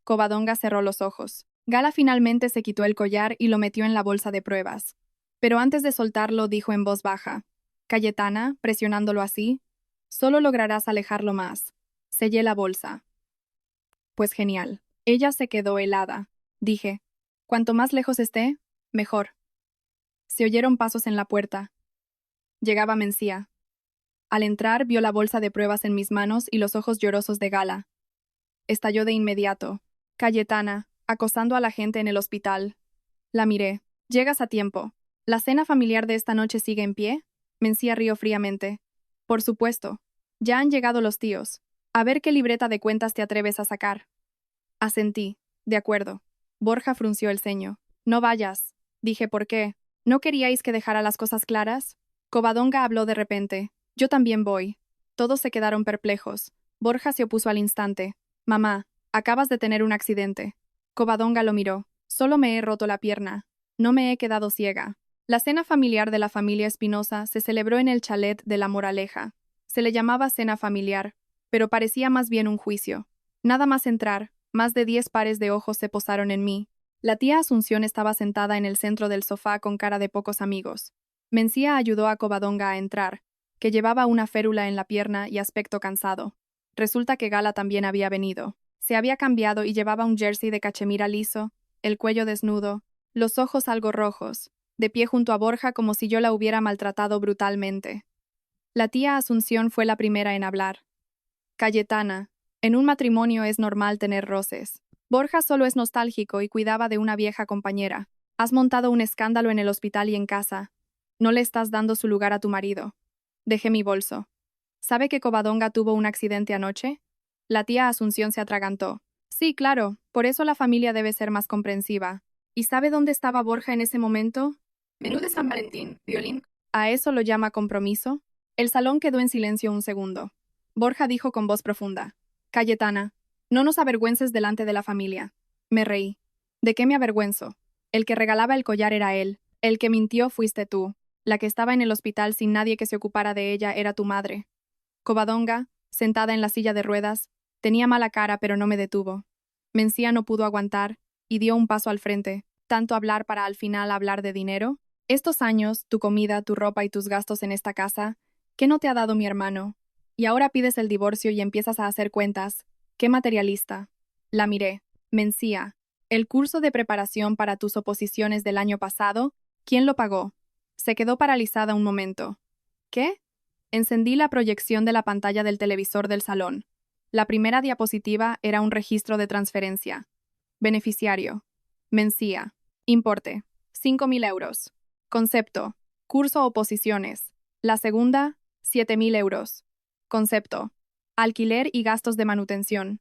Covadonga cerró los ojos. Gala finalmente se quitó el collar y lo metió en la bolsa de pruebas. Pero antes de soltarlo dijo en voz baja. Cayetana, presionándolo así, solo lograrás alejarlo más. Sellé la bolsa. Pues genial. Ella se quedó helada. Dije, cuanto más lejos esté, mejor. Se oyeron pasos en la puerta. Llegaba Mencía. Al entrar vio la bolsa de pruebas en mis manos y los ojos llorosos de Gala. Estalló de inmediato. Cayetana, acosando a la gente en el hospital. La miré. Llegas a tiempo. ¿La cena familiar de esta noche sigue en pie? Mencía rió fríamente. Por supuesto. Ya han llegado los tíos. A ver qué libreta de cuentas te atreves a sacar. Asentí. De acuerdo. Borja frunció el ceño. No vayas. Dije, ¿por qué? ¿No queríais que dejara las cosas claras? Covadonga habló de repente. Yo también voy. Todos se quedaron perplejos. Borja se opuso al instante. Mamá, acabas de tener un accidente. Covadonga lo miró. Solo me he roto la pierna. No me he quedado ciega. La cena familiar de la familia Espinosa se celebró en el chalet de La Moraleja. Se le llamaba cena familiar, pero parecía más bien un juicio. Nada más entrar, más de 10 pares de ojos se posaron en mí. La tía Asunción estaba sentada en el centro del sofá con cara de pocos amigos. Mencía ayudó a Covadonga a entrar, que llevaba una férula en la pierna y aspecto cansado. Resulta que Gala también había venido. Se había cambiado y llevaba un jersey de cachemira liso, el cuello desnudo, los ojos algo rojos, de pie junto a Borja como si yo la hubiera maltratado brutalmente. La tía Asunción fue la primera en hablar. Cayetana, en un matrimonio es normal tener roces. Borja solo es nostálgico y cuidaba de una vieja compañera. Has montado un escándalo en el hospital y en casa. No le estás dando su lugar a tu marido. Dejé mi bolso. ¿Sabe que Covadonga tuvo un accidente anoche? La tía Asunción se atragantó. Sí, claro, por eso la familia debe ser más comprensiva. ¿Y sabe dónde estaba Borja en ese momento? Menú de San Valentín, violín. ¿A eso lo llama compromiso? El salón quedó en silencio un segundo. Borja dijo con voz profunda. Cayetana, no nos avergüences delante de la familia. Me reí. ¿De qué me avergüenzo? El que regalaba el collar era él. El que mintió fuiste tú. La que estaba en el hospital sin nadie que se ocupara de ella era tu madre. Covadonga, sentada en la silla de ruedas, tenía mala cara pero no me detuvo. Mencía no pudo aguantar y dio un paso al frente. ¿Tanto hablar para al final hablar de dinero? Estos años, tu comida, tu ropa y tus gastos en esta casa, ¿qué no te ha dado mi hermano? Y ahora pides el divorcio y empiezas a hacer cuentas. ¡Qué materialista! La miré. Mencía. El curso de preparación para tus oposiciones del año pasado, ¿quién lo pagó? Se quedó paralizada un momento. ¿Qué? Encendí la proyección de la pantalla del televisor del salón. La primera diapositiva era un registro de transferencia. Beneficiario. Mencía. Importe. 5.000 euros. Concepto. Curso oposiciones. La segunda, 7.000 euros. Concepto. Alquiler y gastos de manutención.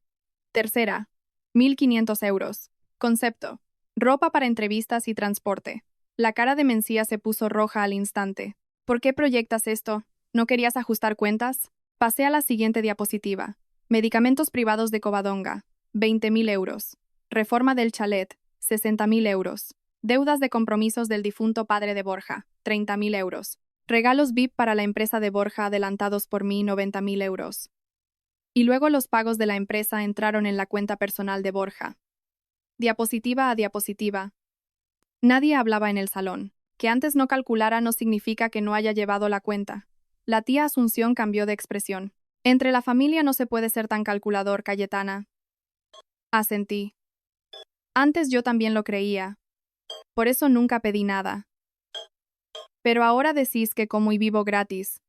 Tercera, 1.500 euros. Concepto. Ropa para entrevistas y transporte. La cara de Mencía se puso roja al instante. ¿Por qué proyectas esto? ¿No querías ajustar cuentas? Pasé a la siguiente diapositiva. Medicamentos privados de Covadonga, 20.000 euros. Reforma del chalet, 60.000 euros. Deudas de compromisos del difunto padre de Borja, 30.000 euros. Regalos VIP para la empresa de Borja adelantados por mí, 90.000 euros. Y luego los pagos de la empresa entraron en la cuenta personal de Borja. Diapositiva a diapositiva. Nadie hablaba en el salón. Que antes no calculara no significa que no haya llevado la cuenta. La tía Asunción cambió de expresión. Entre la familia no se puede ser tan calculador, Cayetana. Asentí. Antes yo también lo creía. Por eso nunca pedí nada. Pero ahora decís que como y vivo gratis.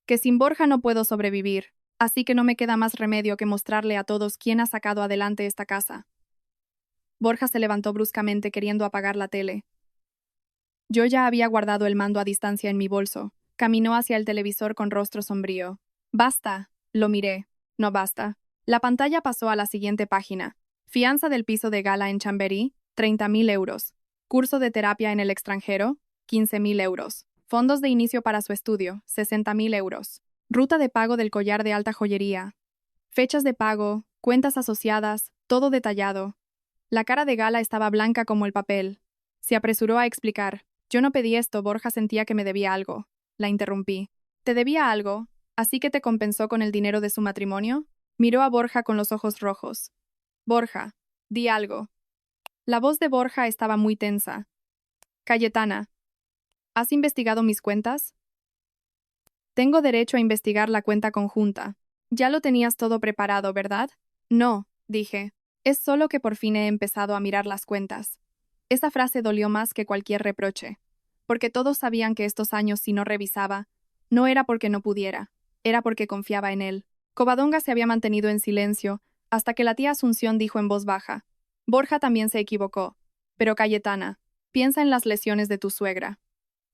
Que sin Borja no puedo sobrevivir, así que no me queda más remedio que mostrarle a todos quién ha sacado adelante esta casa. Borja se levantó bruscamente queriendo apagar la tele. Yo ya había guardado el mando a distancia en mi bolso. Caminó hacia el televisor con rostro sombrío. Basta, lo miré. No basta. La pantalla pasó a la siguiente página. Fianza del piso de gala en Chamberí, 30.000 euros. Curso de terapia en el extranjero, 15.000 euros. Fondos de inicio para su estudio, 60.000 euros. Ruta de pago del collar de alta joyería. Fechas de pago, cuentas asociadas, todo detallado. La cara de Gala estaba blanca como el papel. Se apresuró a explicar. Yo no pedí esto, Borja sentía que me debía algo. La interrumpí. ¿Te debía algo? ¿Así que te compensó con el dinero de su matrimonio? Miró a Borja con los ojos rojos. Borja, di algo. La voz de Borja estaba muy tensa. Cayetana, ¿has investigado mis cuentas? Tengo derecho a investigar la cuenta conjunta. Ya lo tenías todo preparado, ¿verdad? No, dije. Es solo que por fin he empezado a mirar las cuentas. Esa frase dolió más que cualquier reproche. Porque todos sabían que estos años si no revisaba, no era porque no pudiera, era porque confiaba en él. Covadonga se había mantenido en silencio, hasta que la tía Asunción dijo en voz baja. Borja también se equivocó. Pero Cayetana, piensa en las lesiones de tu suegra.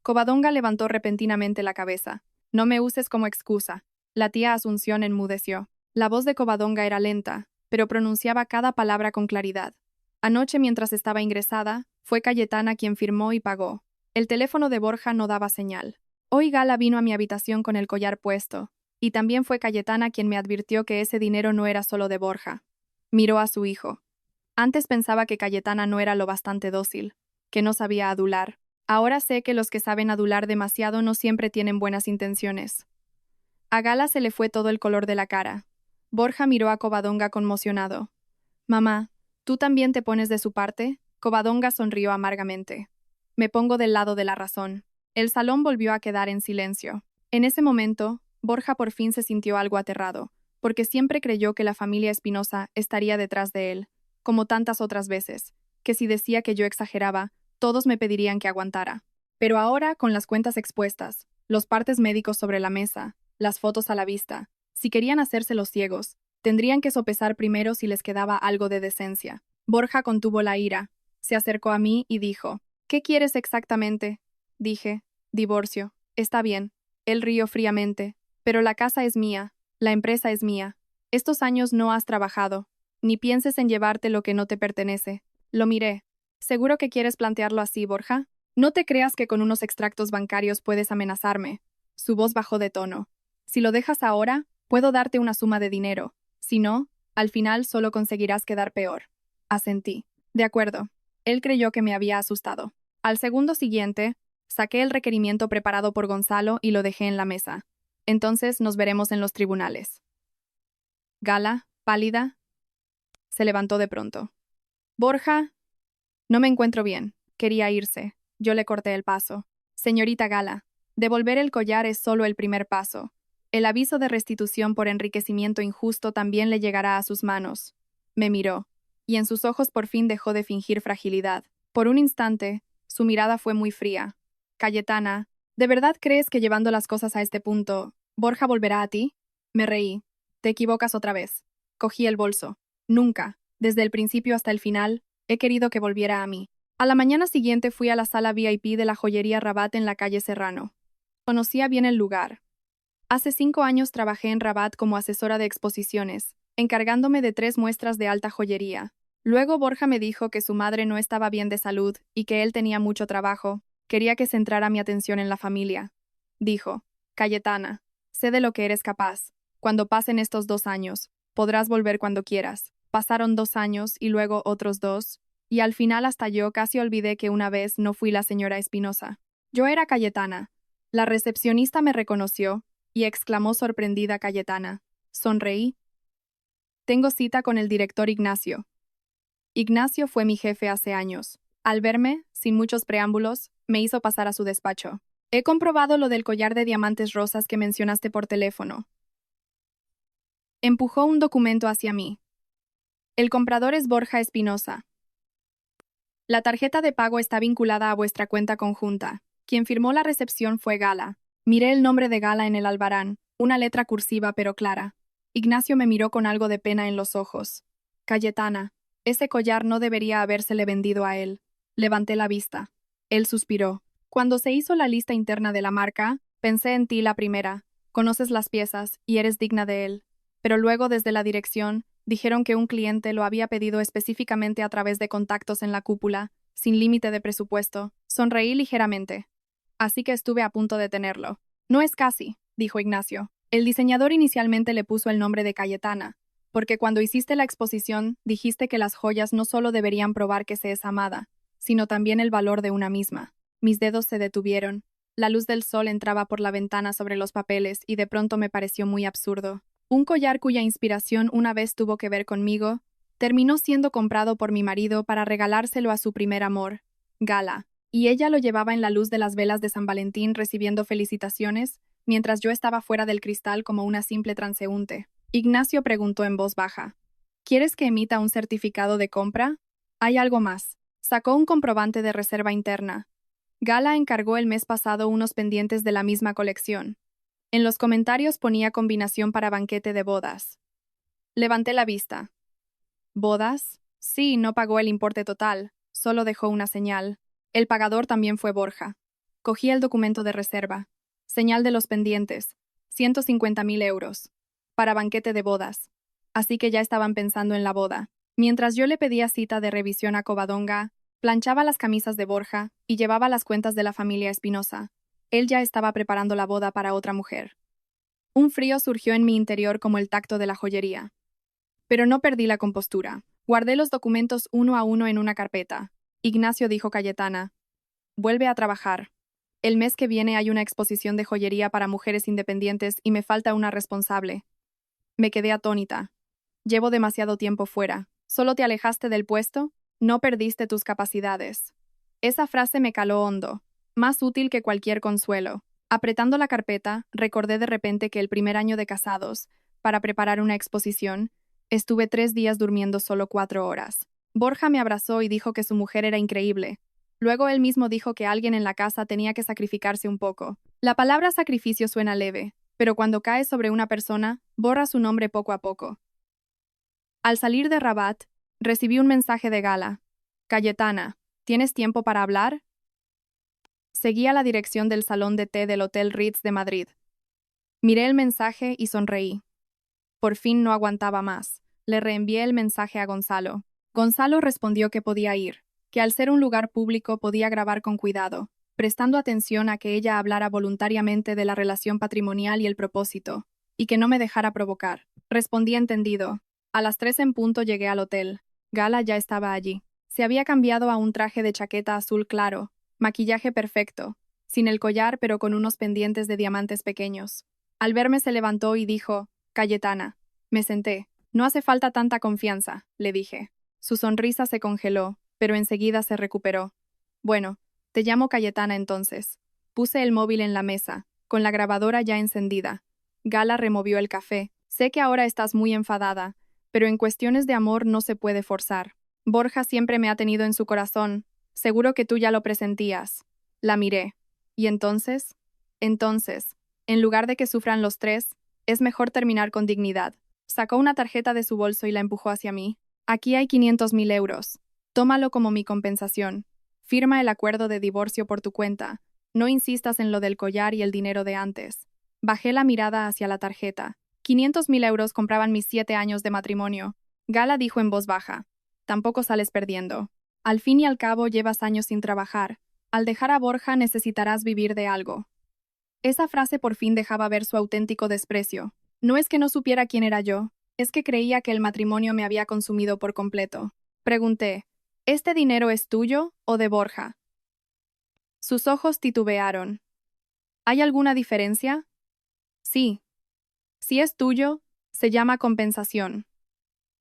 Covadonga levantó repentinamente la cabeza. No me uses como excusa. La tía Asunción enmudeció. La voz de Covadonga era lenta, pero pronunciaba cada palabra con claridad. Anoche, mientras estaba ingresada, fue Cayetana quien firmó y pagó. El teléfono de Borja no daba señal. Hoy Gala vino a mi habitación con el collar puesto, y también fue Cayetana quien me advirtió que ese dinero no era solo de Borja. Miró a su hijo. Antes pensaba que Cayetana no era lo bastante dócil, que no sabía adular. Ahora sé que los que saben adular demasiado no siempre tienen buenas intenciones. A Gala se le fue todo el color de la cara. Borja miró a Covadonga conmocionado. Mamá, ¿tú también te pones de su parte? Covadonga sonrió amargamente. Me pongo del lado de la razón. El salón volvió a quedar en silencio. En ese momento, Borja por fin se sintió algo aterrado, porque siempre creyó que la familia Espinosa estaría detrás de él, como tantas otras veces, que si decía que yo exageraba, todos me pedirían que aguantara. Pero ahora, con las cuentas expuestas, los partes médicos sobre la mesa, las fotos a la vista, si querían hacerse los ciegos, tendrían que sopesar primero si les quedaba algo de decencia. Borja contuvo la ira. Se acercó a mí y dijo, ¿qué quieres exactamente? Dije, divorcio. Está bien. Él rió fríamente. Pero la casa es mía, la empresa es mía. Estos años no has trabajado. Ni pienses en llevarte lo que no te pertenece. Lo miré. ¿Seguro que quieres plantearlo así, Borja? No te creas que con unos extractos bancarios puedes amenazarme. Su voz bajó de tono. Si lo dejas ahora, puedo darte una suma de dinero. Si no, al final solo conseguirás quedar peor. Asentí. De acuerdo. Él creyó que me había asustado. Al segundo siguiente, saqué el requerimiento preparado por Gonzalo y lo dejé en la mesa. Entonces nos veremos en los tribunales. Gala, pálida, se levantó de pronto. Borja, no me encuentro bien. Quería irse. Yo le corté el paso. Señorita Gala, devolver el collar es solo el primer paso. El aviso de restitución por enriquecimiento injusto también le llegará a sus manos. Me miró, y en sus ojos por fin dejó de fingir fragilidad. Por un instante, su mirada fue muy fría. Cayetana, ¿de verdad crees que llevando las cosas a este punto, Borja volverá a ti? Me reí. Te equivocas otra vez. Cogí el bolso. Nunca, desde el principio hasta el final, he querido que volviera a mí. A la mañana siguiente fui a la sala VIP de la joyería Rabat en la calle Serrano. Conocía bien el lugar. Hace 5 años trabajé en Rabat como asesora de exposiciones, encargándome de 3 muestras de alta joyería. Luego Borja me dijo que su madre no estaba bien de salud y que él tenía mucho trabajo. Quería que centrara mi atención en la familia. Dijo, Cayetana, sé de lo que eres capaz. Cuando pasen estos 2 años, podrás volver cuando quieras. Pasaron 2 años y luego otros 2, y al final hasta yo casi olvidé que una vez no fui la señora Espinosa. Yo era Cayetana. La recepcionista me reconoció y exclamó sorprendida Cayetana. Sonreí. Tengo cita con el director Ignacio. Ignacio fue mi jefe hace años. Al verme, sin muchos preámbulos, me hizo pasar a su despacho. He comprobado lo del collar de diamantes rosas que mencionaste por teléfono. Empujó un documento hacia mí. El comprador es Borja Espinosa. La tarjeta de pago está vinculada a vuestra cuenta conjunta. Quien firmó la recepción fue Gala. Miré el nombre de Gala en el albarán, una letra cursiva pero clara. Ignacio me miró con algo de pena en los ojos. Cayetana, ese collar no debería habérsele vendido a él. Levanté la vista. Él suspiró. Cuando se hizo la lista interna de la marca, pensé en ti la primera. Conoces las piezas y eres digna de él. Pero luego desde la dirección, dijeron que un cliente lo había pedido específicamente a través de contactos en la cúpula, sin límite de presupuesto. Sonreí ligeramente. Así que estuve a punto de tenerlo. No es casi, dijo Ignacio. El diseñador inicialmente le puso el nombre de Cayetana, porque cuando hiciste la exposición dijiste que las joyas no solo deberían probar que se es amada, sino también el valor de una misma. Mis dedos se detuvieron. La luz del sol entraba por la ventana sobre los papeles y de pronto me pareció muy absurdo. Un collar cuya inspiración una vez tuvo que ver conmigo, terminó siendo comprado por mi marido para regalárselo a su primer amor, Gala, y ella lo llevaba en la luz de las velas de San Valentín recibiendo felicitaciones, mientras yo estaba fuera del cristal como una simple transeúnte. Ignacio preguntó en voz baja, ¿quieres que emita un certificado de compra? Hay algo más. Sacó un comprobante de reserva interna. Gala encargó el mes pasado unos pendientes de la misma colección. En los comentarios ponía combinación para banquete de bodas. Levanté la vista. ¿Bodas? Sí, no pagó el importe total, solo dejó una señal. El pagador también fue Borja. Cogí el documento de reserva. Señal de los pendientes. 150.000 euros. Para banquete de bodas. Así que ya estaban pensando en la boda. Mientras yo le pedía cita de revisión a Covadonga, planchaba las camisas de Borja y llevaba las cuentas de la familia Espinosa. Él ya estaba preparando la boda para otra mujer. Un frío surgió en mi interior como el tacto de la joyería. Pero no perdí la compostura. Guardé los documentos uno a uno en una carpeta. Ignacio dijo Cayetana, vuelve a trabajar. El mes que viene hay una exposición de joyería para mujeres independientes y me falta una responsable. Me quedé atónita. Llevo demasiado tiempo fuera. ¿Solo te alejaste del puesto? No perdiste tus capacidades. Esa frase me caló hondo. Más útil que cualquier consuelo. Apretando la carpeta, recordé de repente que el primer año de casados, para preparar una exposición, estuve 3 días durmiendo solo 4 horas. Borja me abrazó y dijo que su mujer era increíble. Luego él mismo dijo que alguien en la casa tenía que sacrificarse un poco. La palabra sacrificio suena leve, pero cuando cae sobre una persona, borra su nombre poco a poco. Al salir de Rabat, recibí un mensaje de Gala. Cayetana, ¿tienes tiempo para hablar? Seguía la dirección del salón de té del Hotel Ritz de Madrid. Miré el mensaje y sonreí. Por fin no aguantaba más. Le reenvié el mensaje a Gonzalo. Gonzalo respondió que podía ir, que al ser un lugar público podía grabar con cuidado, prestando atención a que ella hablara voluntariamente de la relación patrimonial y el propósito, y que no me dejara provocar. Respondí entendido. A las 3 en punto llegué al hotel. Gala ya estaba allí. Se había cambiado a un traje de chaqueta azul claro, maquillaje perfecto, sin el collar pero con unos pendientes de diamantes pequeños. Al verme se levantó y dijo, Cayetana. Me senté. No hace falta tanta confianza, le dije. Su sonrisa se congeló, pero enseguida se recuperó. Bueno, te llamo Cayetana entonces. Puse el móvil en la mesa, con la grabadora ya encendida. Gala removió el café. Sé que ahora estás muy enfadada, pero en cuestiones de amor no se puede forzar. Borja siempre me ha tenido en su corazón. Seguro que tú ya lo presentías. La miré. ¿Y entonces? Entonces, en lugar de que sufran los tres, es mejor terminar con dignidad. Sacó una tarjeta de su bolso y la empujó hacia mí. Aquí hay 500.000 euros. Tómalo como mi compensación. Firma el acuerdo de divorcio por tu cuenta. No insistas en lo del collar y el dinero de antes. Bajé la mirada hacia la tarjeta. 500.000 euros compraban mis 7 años de matrimonio. Gala dijo en voz baja. Tampoco sales perdiendo. Al fin y al cabo llevas años sin trabajar. Al dejar a Borja necesitarás vivir de algo. Esa frase por fin dejaba ver su auténtico desprecio. No es que no supiera quién era yo, es que creía que el matrimonio me había consumido por completo. Pregunté, ¿este dinero es tuyo o de Borja? Sus ojos titubearon. ¿Hay alguna diferencia? Sí. Si es tuyo, se llama compensación.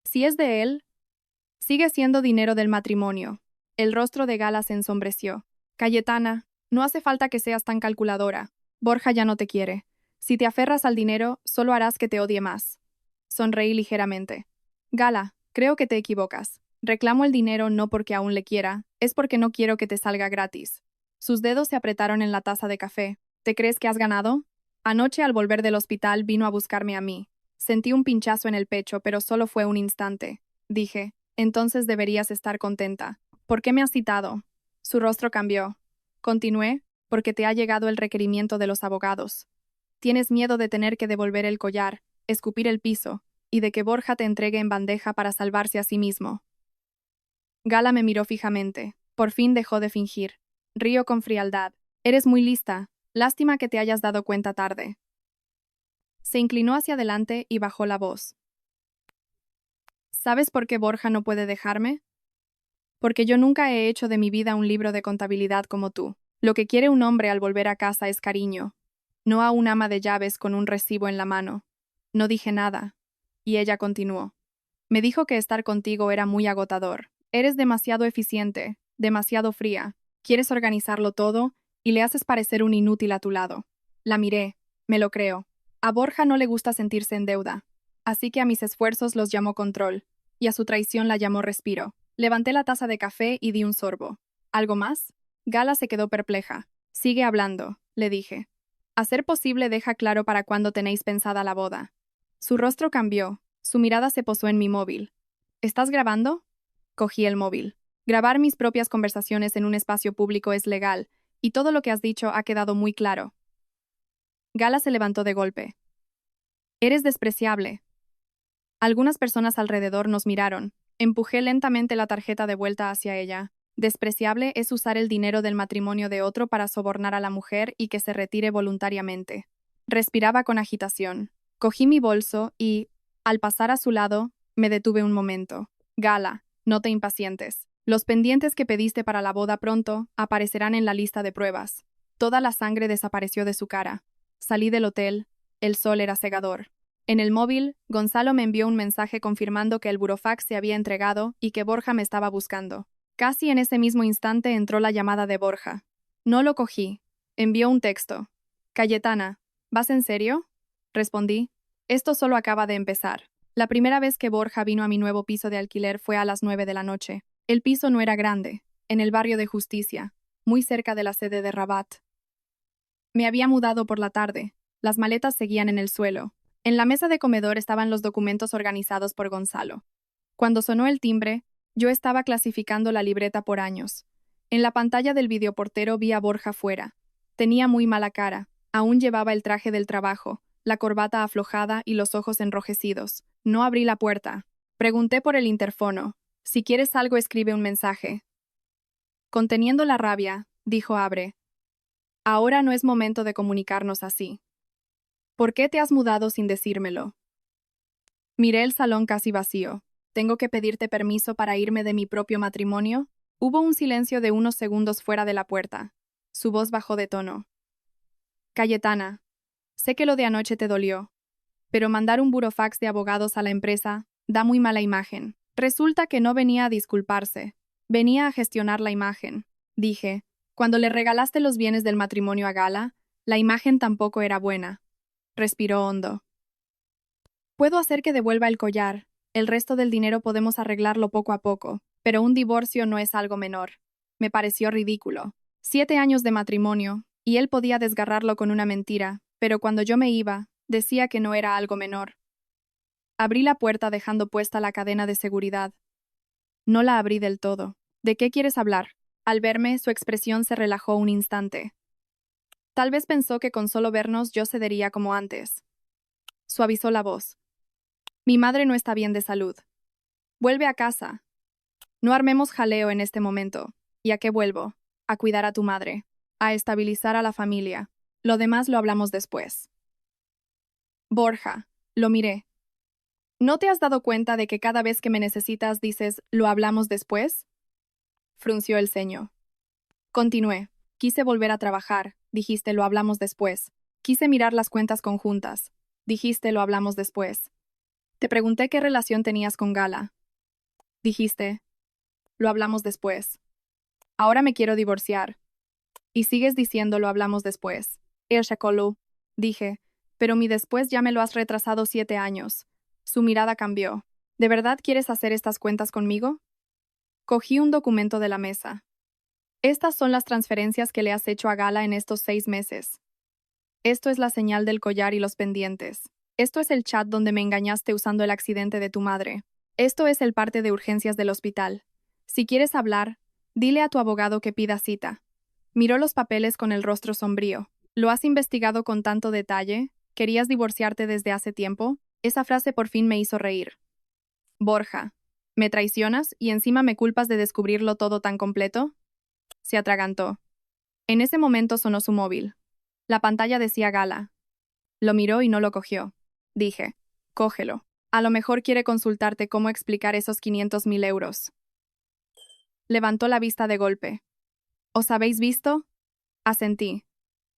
Si es de él, sigue siendo dinero del matrimonio. El rostro de Gala se ensombreció. Cayetana, no hace falta que seas tan calculadora. Borja ya no te quiere. Si te aferras al dinero, solo harás que te odie más. Sonreí ligeramente. Gala, creo que te equivocas. Reclamo el dinero no porque aún le quiera, es porque no quiero que te salga gratis. Sus dedos se apretaron en la taza de café. ¿Te crees que has ganado? Anoche al volver del hospital vino a buscarme a mí. Sentí un pinchazo en el pecho, pero solo fue un instante. Dije, entonces deberías estar contenta. ¿Por qué me has citado? Su rostro cambió. Continué, porque te ha llegado el requerimiento de los abogados. Tienes miedo de tener que devolver el collar, escupir el piso, y de que Borja te entregue en bandeja para salvarse a sí mismo. Gala me miró fijamente. Por fin dejó de fingir. Río con frialdad. Eres muy lista. Lástima que te hayas dado cuenta tarde. Se inclinó hacia adelante y bajó la voz. ¿Sabes por qué Borja no puede dejarme? Porque yo nunca he hecho de mi vida un libro de contabilidad como tú. Lo que quiere un hombre al volver a casa es cariño, no a un ama de llaves con un recibo en la mano. No dije nada, y ella continuó. Me dijo que estar contigo era muy agotador. Eres demasiado eficiente, demasiado fría. Quieres organizarlo todo y le haces parecer un inútil a tu lado. La miré, me lo creo. A Borja no le gusta sentirse en deuda, así que a mis esfuerzos los llamó control, y a su traición la llamó respiro. Levanté la taza de café y di un sorbo. ¿Algo más? Gala se quedó perpleja. Sigue hablando, le dije. A ser posible, deja claro para cuándo tenéis pensada la boda. Su rostro cambió, su mirada se posó en mi móvil. ¿Estás grabando? Cogí el móvil. Grabar mis propias conversaciones en un espacio público es legal, y todo lo que has dicho ha quedado muy claro. Gala se levantó de golpe. Eres despreciable. Algunas personas alrededor nos miraron. Empujé lentamente la tarjeta de vuelta hacia ella. Despreciable es usar el dinero del matrimonio de otro para sobornar a la mujer y que se retire voluntariamente. Respiraba con agitación. Cogí mi bolso y, al pasar a su lado, me detuve un momento. Gala, no te impacientes. Los pendientes que pediste para la boda pronto aparecerán en la lista de pruebas. Toda la sangre desapareció de su cara. Salí del hotel. El sol era cegador. En el móvil, Gonzalo me envió un mensaje confirmando que el burofax se había entregado y que Borja me estaba buscando. Casi en ese mismo instante entró la llamada de Borja. No lo cogí. Envió un texto. Cayetana, ¿vas en serio? Respondí. Esto solo acaba de empezar. La primera vez que Borja vino a mi nuevo piso de alquiler fue a las 9 de la noche. El piso no era grande, en el barrio de Justicia, muy cerca de la sede de Rabat. Me había mudado por la tarde. Las maletas seguían en el suelo. En la mesa de comedor estaban los documentos organizados por Gonzalo. Cuando sonó el timbre, yo estaba clasificando la libreta por años. En la pantalla del videoportero vi a Borja fuera. Tenía muy mala cara. Aún llevaba el traje del trabajo, la corbata aflojada y los ojos enrojecidos. No abrí la puerta. Pregunté por el interfono. Si quieres algo, escribe un mensaje. Conteniendo la rabia, dijo Abre. Ahora no es momento de comunicarnos así. ¿Por qué te has mudado sin decírmelo? Miré el salón casi vacío. ¿Tengo que pedirte permiso para irme de mi propio matrimonio? Hubo un silencio de unos segundos fuera de la puerta. Su voz bajó de tono. Cayetana, sé que lo de anoche te dolió, pero mandar un burofax de abogados a la empresa da muy mala imagen. Resulta que no venía a disculparse, venía a gestionar la imagen. Dije, cuando le regalaste los bienes del matrimonio a Gala, la imagen tampoco era buena. Respiró hondo. Puedo hacer que devuelva el collar. El resto del dinero podemos arreglarlo poco a poco, pero un divorcio no es algo menor. Me pareció ridículo. 7 años de matrimonio, y él podía desgarrarlo con una mentira, pero cuando yo me iba, decía que no era algo menor. Abrí la puerta dejando puesta la cadena de seguridad. No la abrí del todo. ¿De qué quieres hablar? Al verme, su expresión se relajó un instante. Tal vez pensó que con solo vernos yo cedería como antes. Suavizó la voz. Mi madre no está bien de salud. Vuelve a casa. No armemos jaleo en este momento. ¿Y a qué vuelvo? A cuidar a tu madre. A estabilizar a la familia. Lo demás lo hablamos después. Borja. Lo miré. ¿No te has dado cuenta de que cada vez que me necesitas dices, ¿lo hablamos después? Frunció el ceño. Continué. Quise volver a trabajar. Dijiste, lo hablamos después. Quise mirar las cuentas conjuntas. Dijiste, lo hablamos después. Te pregunté qué relación tenías con Gala. Dijiste, lo hablamos después. Ahora me quiero divorciar. Y sigues diciendo, lo hablamos después. Shakolu. Dije, pero mi después ya me lo has retrasado 7 años. Su mirada cambió. ¿De verdad quieres hacer estas cuentas conmigo? Cogí un documento de la mesa. Estas son las transferencias que le has hecho a Gala en estos 6 meses. Esto es la señal del collar y los pendientes. Esto es el chat donde me engañaste usando el accidente de tu madre. Esto es el parte de urgencias del hospital. Si quieres hablar, dile a tu abogado que pida cita. Miró los papeles con el rostro sombrío. ¿Lo has investigado con tanto detalle? ¿Querías divorciarte desde hace tiempo? Esa frase por fin me hizo reír. Borja, ¿me traicionas y encima me culpas de descubrirlo todo tan completo? Se atragantó. En ese momento sonó su móvil. La pantalla decía Gala. Lo miró y no lo cogió. Dije, cógelo. A lo mejor quiere consultarte cómo explicar esos 500.000 euros. Levantó la vista de golpe. ¿Os habéis visto? Asentí.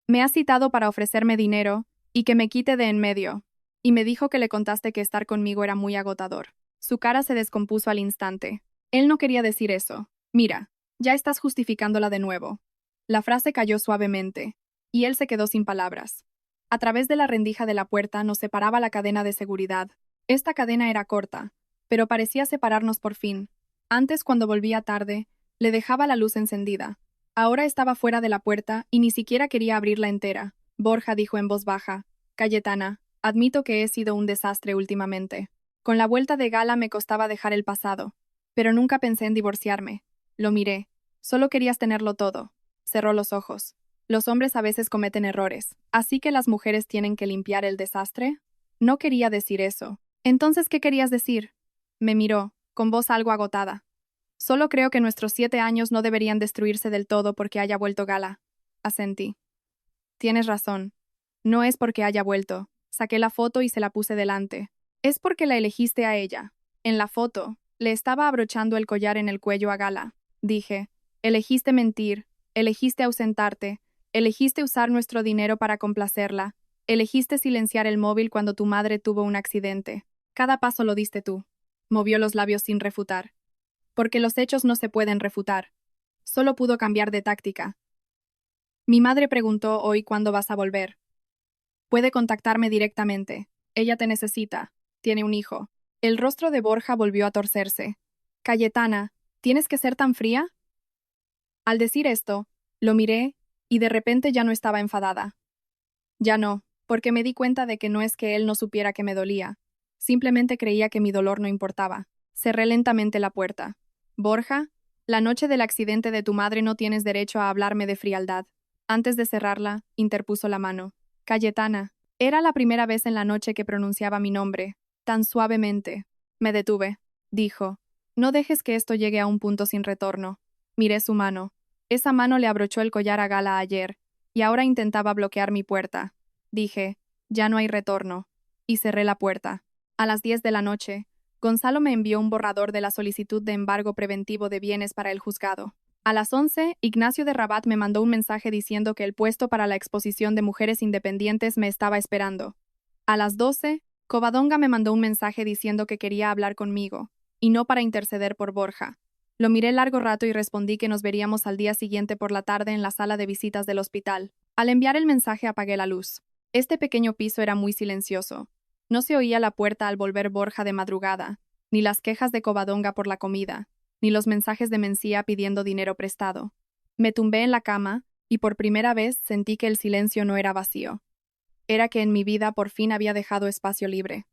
Me ha citado para ofrecerme dinero y que me quite de en medio. Y me dijo que le contaste que estar conmigo era muy agotador. Su cara se descompuso al instante. Él no quería decir eso. Mira, ya estás justificándola de nuevo. La frase cayó suavemente, y él se quedó sin palabras. A través de la rendija de la puerta nos separaba la cadena de seguridad. Esta cadena era corta, pero parecía separarnos por fin. Antes, cuando volvía tarde, le dejaba la luz encendida. Ahora estaba fuera de la puerta y ni siquiera quería abrirla entera. Borja dijo en voz baja, Cayetana, admito que he sido un desastre últimamente. Con la vuelta de Gala me costaba dejar el pasado, pero nunca pensé en divorciarme. Lo miré. Solo querías tenerlo todo. Cerró los ojos. Los hombres a veces cometen errores, ¿así que las mujeres tienen que limpiar el desastre? No quería decir eso. Entonces, ¿qué querías decir? Me miró, con voz algo agotada. Solo creo que nuestros 7 años no deberían destruirse del todo porque haya vuelto Gala. Asentí. Tienes razón. No es porque haya vuelto. Saqué la foto y se la puse delante. Es porque la elegiste a ella. En la foto, le estaba abrochando el collar en el cuello a Gala. Dije, elegiste mentir, elegiste ausentarte, elegiste usar nuestro dinero para complacerla, elegiste silenciar el móvil cuando tu madre tuvo un accidente. Cada paso lo diste tú. Movió los labios sin refutar. Porque los hechos no se pueden refutar. Solo pudo cambiar de táctica. Mi madre preguntó hoy cuándo vas a volver. Puede contactarme directamente. Ella te necesita. Tiene un hijo. El rostro de Borja volvió a torcerse. Cayetana, ¿tienes que ser tan fría? Al decir esto, lo miré, y de repente ya no estaba enfadada. Ya no, porque me di cuenta de que no es que él no supiera que me dolía. Simplemente creía que mi dolor no importaba. Cerré lentamente la puerta. Borja, la noche del accidente de tu madre no tienes derecho a hablarme de frialdad. Antes de cerrarla, interpuso la mano. Cayetana. Era la primera vez en la noche que pronunciaba mi nombre, tan suavemente. Me detuve. Dijo, no dejes que esto llegue a un punto sin retorno. Miré su mano. Esa mano le abrochó el collar a Gala ayer, y ahora intentaba bloquear mi puerta. Dije, ya no hay retorno. Y cerré la puerta. A las 10 de la noche, Gonzalo me envió un borrador de la solicitud de embargo preventivo de bienes para el juzgado. A las 11, Ignacio de Rabat me mandó un mensaje diciendo que el puesto para la exposición de mujeres independientes me estaba esperando. A las 12, Covadonga me mandó un mensaje diciendo que quería hablar conmigo, y no para interceder por Borja. Lo miré largo rato y respondí que nos veríamos al día siguiente por la tarde en la sala de visitas del hospital. Al enviar el mensaje apagué la luz. Este pequeño piso era muy silencioso. No se oía la puerta al volver Borja de madrugada, ni las quejas de Covadonga por la comida, ni los mensajes de Mencía pidiendo dinero prestado. Me tumbé en la cama, y por primera vez sentí que el silencio no era vacío. Era que en mi vida por fin había dejado espacio libre.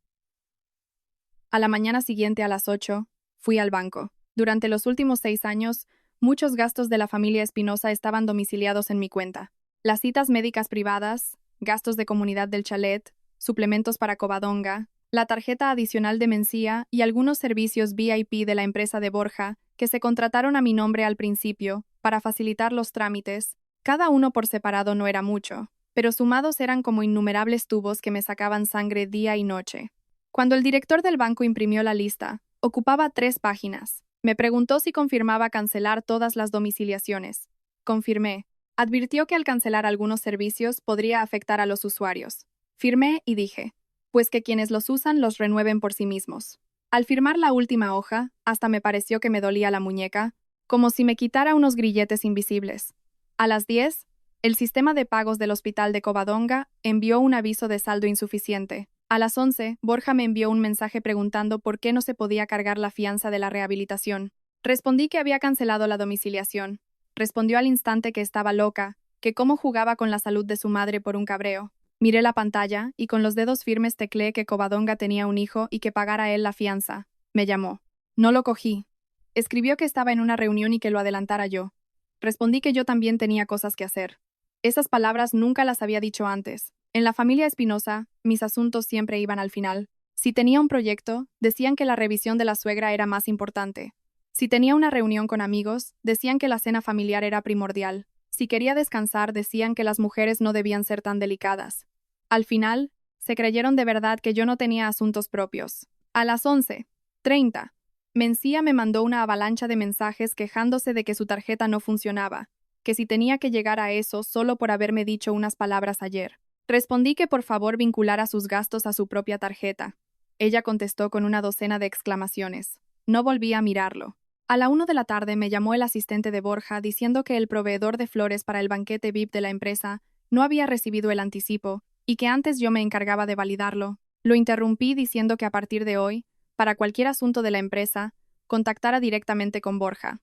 A la mañana siguiente a las 8, fui al banco. Durante los últimos 6 años, muchos gastos de la familia Espinosa estaban domiciliados en mi cuenta. Las citas médicas privadas, gastos de comunidad del chalet, suplementos para Covadonga, la tarjeta adicional de Mencía y algunos servicios VIP de la empresa de Borja, que se contrataron a mi nombre al principio, para facilitar los trámites. Cada uno por separado no era mucho, pero sumados eran como innumerables tubos que me sacaban sangre día y noche. Cuando el director del banco imprimió la lista, ocupaba 3 páginas. Me preguntó si confirmaba cancelar todas las domiciliaciones. Confirmé. Advirtió que al cancelar algunos servicios podría afectar a los usuarios. Firmé y dije, pues que quienes los usan los renueven por sí mismos. Al firmar la última hoja, hasta me pareció que me dolía la muñeca, como si me quitara unos grilletes invisibles. A las 10, el sistema de pagos del hospital de Covadonga envió un aviso de saldo insuficiente. A las 11, Borja me envió un mensaje preguntando por qué no se podía cargar la fianza de la rehabilitación. Respondí que había cancelado la domiciliación. Respondió al instante que estaba loca, que cómo jugaba con la salud de su madre por un cabreo. Miré la pantalla y con los dedos firmes tecleé que Covadonga tenía un hijo y que pagara él la fianza. Me llamó. No lo cogí. Escribió que estaba en una reunión y que lo adelantara yo. Respondí que yo también tenía cosas que hacer. Esas palabras nunca las había dicho antes. En la familia Espinosa, mis asuntos siempre iban al final. Si tenía un proyecto, decían que la revisión de la suegra era más importante. Si tenía una reunión con amigos, decían que la cena familiar era primordial. Si quería descansar, decían que las mujeres no debían ser tan delicadas. Al final, se creyeron de verdad que yo no tenía asuntos propios. A las 11:30, Mencía me mandó una avalancha de mensajes quejándose de que su tarjeta no funcionaba, que si tenía que llegar a eso solo por haberme dicho unas palabras ayer. Respondí que por favor vinculara sus gastos a su propia tarjeta. Ella contestó con una docena de exclamaciones. No volví a mirarlo. A la 1 de la tarde me llamó el asistente de Borja diciendo que el proveedor de flores para el banquete VIP de la empresa no había recibido el anticipo y que antes yo me encargaba de validarlo. Lo interrumpí diciendo que a partir de hoy, para cualquier asunto de la empresa, contactara directamente con Borja.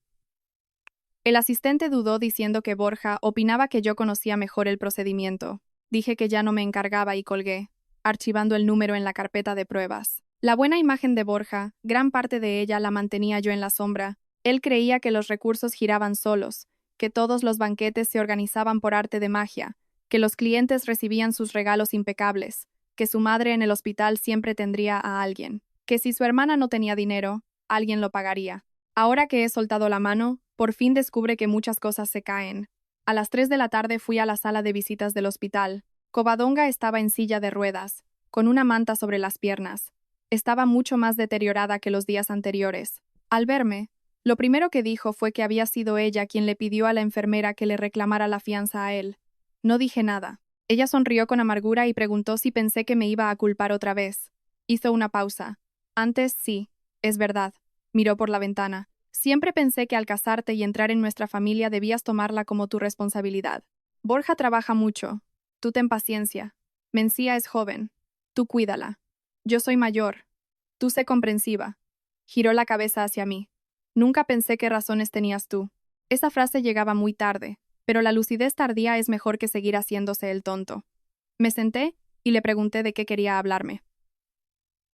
El asistente dudó diciendo que Borja opinaba que yo conocía mejor el procedimiento. Dije que ya no me encargaba y colgué, archivando el número en la carpeta de pruebas. La buena imagen de Borja, gran parte de ella la mantenía yo en la sombra. Él creía que los recursos giraban solos, que todos los banquetes se organizaban por arte de magia, que los clientes recibían sus regalos impecables, que su madre en el hospital siempre tendría a alguien, que si su hermana no tenía dinero, alguien lo pagaría. Ahora que he soltado la mano, por fin descubre que muchas cosas se caen. A las 3 de la tarde fui a la sala de visitas del hospital. Covadonga estaba en silla de ruedas, con una manta sobre las piernas. Estaba mucho más deteriorada que los días anteriores. Al verme, lo primero que dijo fue que había sido ella quien le pidió a la enfermera que le reclamara la fianza a él. No dije nada. Ella sonrió con amargura y preguntó si pensé que me iba a culpar otra vez. Hizo una pausa. Antes sí, es verdad. Miró por la ventana. Siempre pensé que al casarte y entrar en nuestra familia debías tomarla como tu responsabilidad. Borja trabaja mucho. Tú ten paciencia. Mencía es joven. Tú cuídala. Yo soy mayor. Tú sé comprensiva. Giró la cabeza hacia mí. Nunca pensé qué razones tenías tú. Esa frase llegaba muy tarde, pero la lucidez tardía es mejor que seguir haciéndose el tonto. Me senté y le pregunté de qué quería hablarme.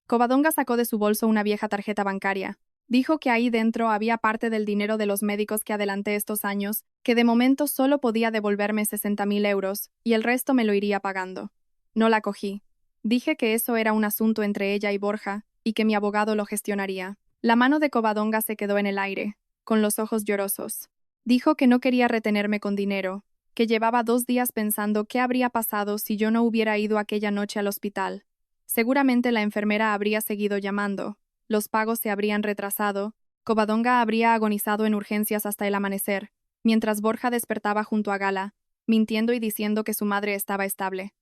Covadonga sacó de su bolso una vieja tarjeta bancaria. Dijo que ahí dentro había parte del dinero de los médicos que adelanté estos años, que de momento solo podía devolverme 60.000 euros, y el resto me lo iría pagando. No la cogí. Dije que eso era un asunto entre ella y Borja, y que mi abogado lo gestionaría. La mano de Covadonga se quedó en el aire, con los ojos llorosos. Dijo que no quería retenerme con dinero, que llevaba 2 días pensando qué habría pasado si yo no hubiera ido aquella noche al hospital. Seguramente la enfermera habría seguido llamando, los pagos se habrían retrasado, Covadonga habría agonizado en urgencias hasta el amanecer, mientras Borja despertaba junto a Gala, mintiendo y diciendo que su madre estaba estable.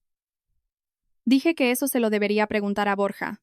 Dije que eso se lo debería preguntar a Borja.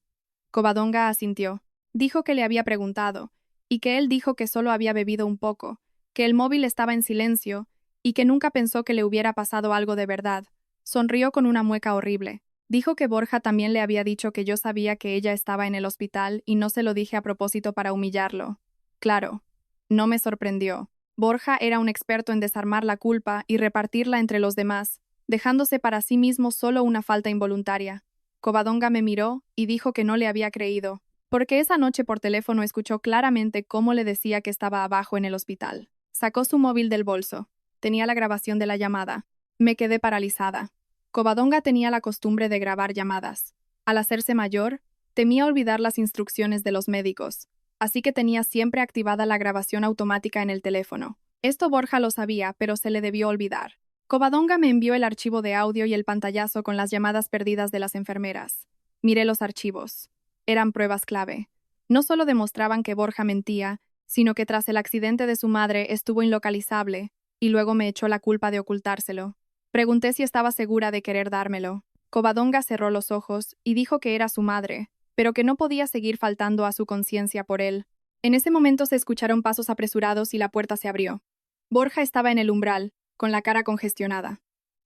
Covadonga asintió. Dijo que le había preguntado, y que él dijo que solo había bebido un poco, que el móvil estaba en silencio, y que nunca pensó que le hubiera pasado algo de verdad. Sonrió con una mueca horrible. Dijo que Borja también le había dicho que yo sabía que ella estaba en el hospital y no se lo dije a propósito para humillarlo. Claro, no me sorprendió. Borja era un experto en desarmar la culpa y repartirla entre los demás, dejándose para sí mismo solo una falta involuntaria. Covadonga me miró y dijo que no le había creído, porque esa noche por teléfono escuchó claramente cómo le decía que estaba abajo en el hospital. Sacó su móvil del bolso. Tenía la grabación de la llamada. Me quedé paralizada. Covadonga tenía la costumbre de grabar llamadas. Al hacerse mayor, temía olvidar las instrucciones de los médicos, así que tenía siempre activada la grabación automática en el teléfono. Esto Borja lo sabía, pero se le debió olvidar. Covadonga me envió el archivo de audio y el pantallazo con las llamadas perdidas de las enfermeras. Miré los archivos. eran pruebas clave. No solo demostraban que Borja mentía, sino que tras el accidente de su madre estuvo inlocalizable, y luego me echó la culpa de ocultárselo. Pregunté si estaba segura de querer dármelo. Covadonga cerró los ojos y dijo que era su madre, pero que no podía seguir faltando a su conciencia por él. En ese momento se escucharon pasos apresurados y la puerta se abrió. Borja estaba en el umbral, con la cara congestionada.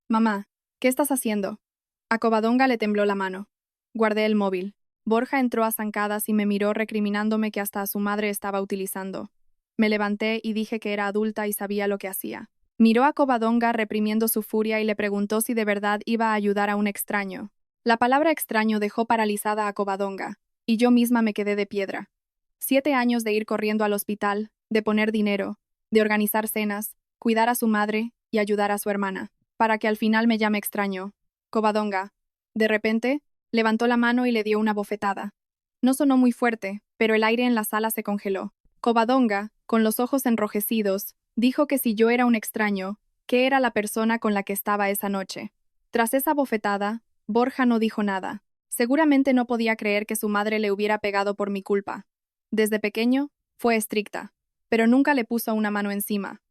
«Mamá, ¿qué estás haciendo?» A Covadonga le tembló la mano. Guardé el móvil. Borja entró a zancadas y me miró recriminándome que hasta a su madre estaba utilizando. Me levanté y dije que era adulta y sabía lo que hacía. Miró a Covadonga reprimiendo su furia y le preguntó si de verdad iba a ayudar a un extraño. La palabra extraño dejó paralizada a Covadonga, y yo misma me quedé de piedra. 7 años de ir corriendo al hospital, de poner dinero, de organizar cenas, cuidar a su madre y ayudar a su hermana, para que al final me llame extraño. Covadonga, de repente, levantó la mano y le dio una bofetada. No sonó muy fuerte, pero el aire en la sala se congeló. Covadonga, con los ojos enrojecidos, dijo que si yo era un extraño, ¿qué era la persona con la que estaba esa noche? Tras esa bofetada, Borja no dijo nada. Seguramente no podía creer que su madre le hubiera pegado por mi culpa. Desde pequeño, fue estricta, pero nunca le puso una mano encima.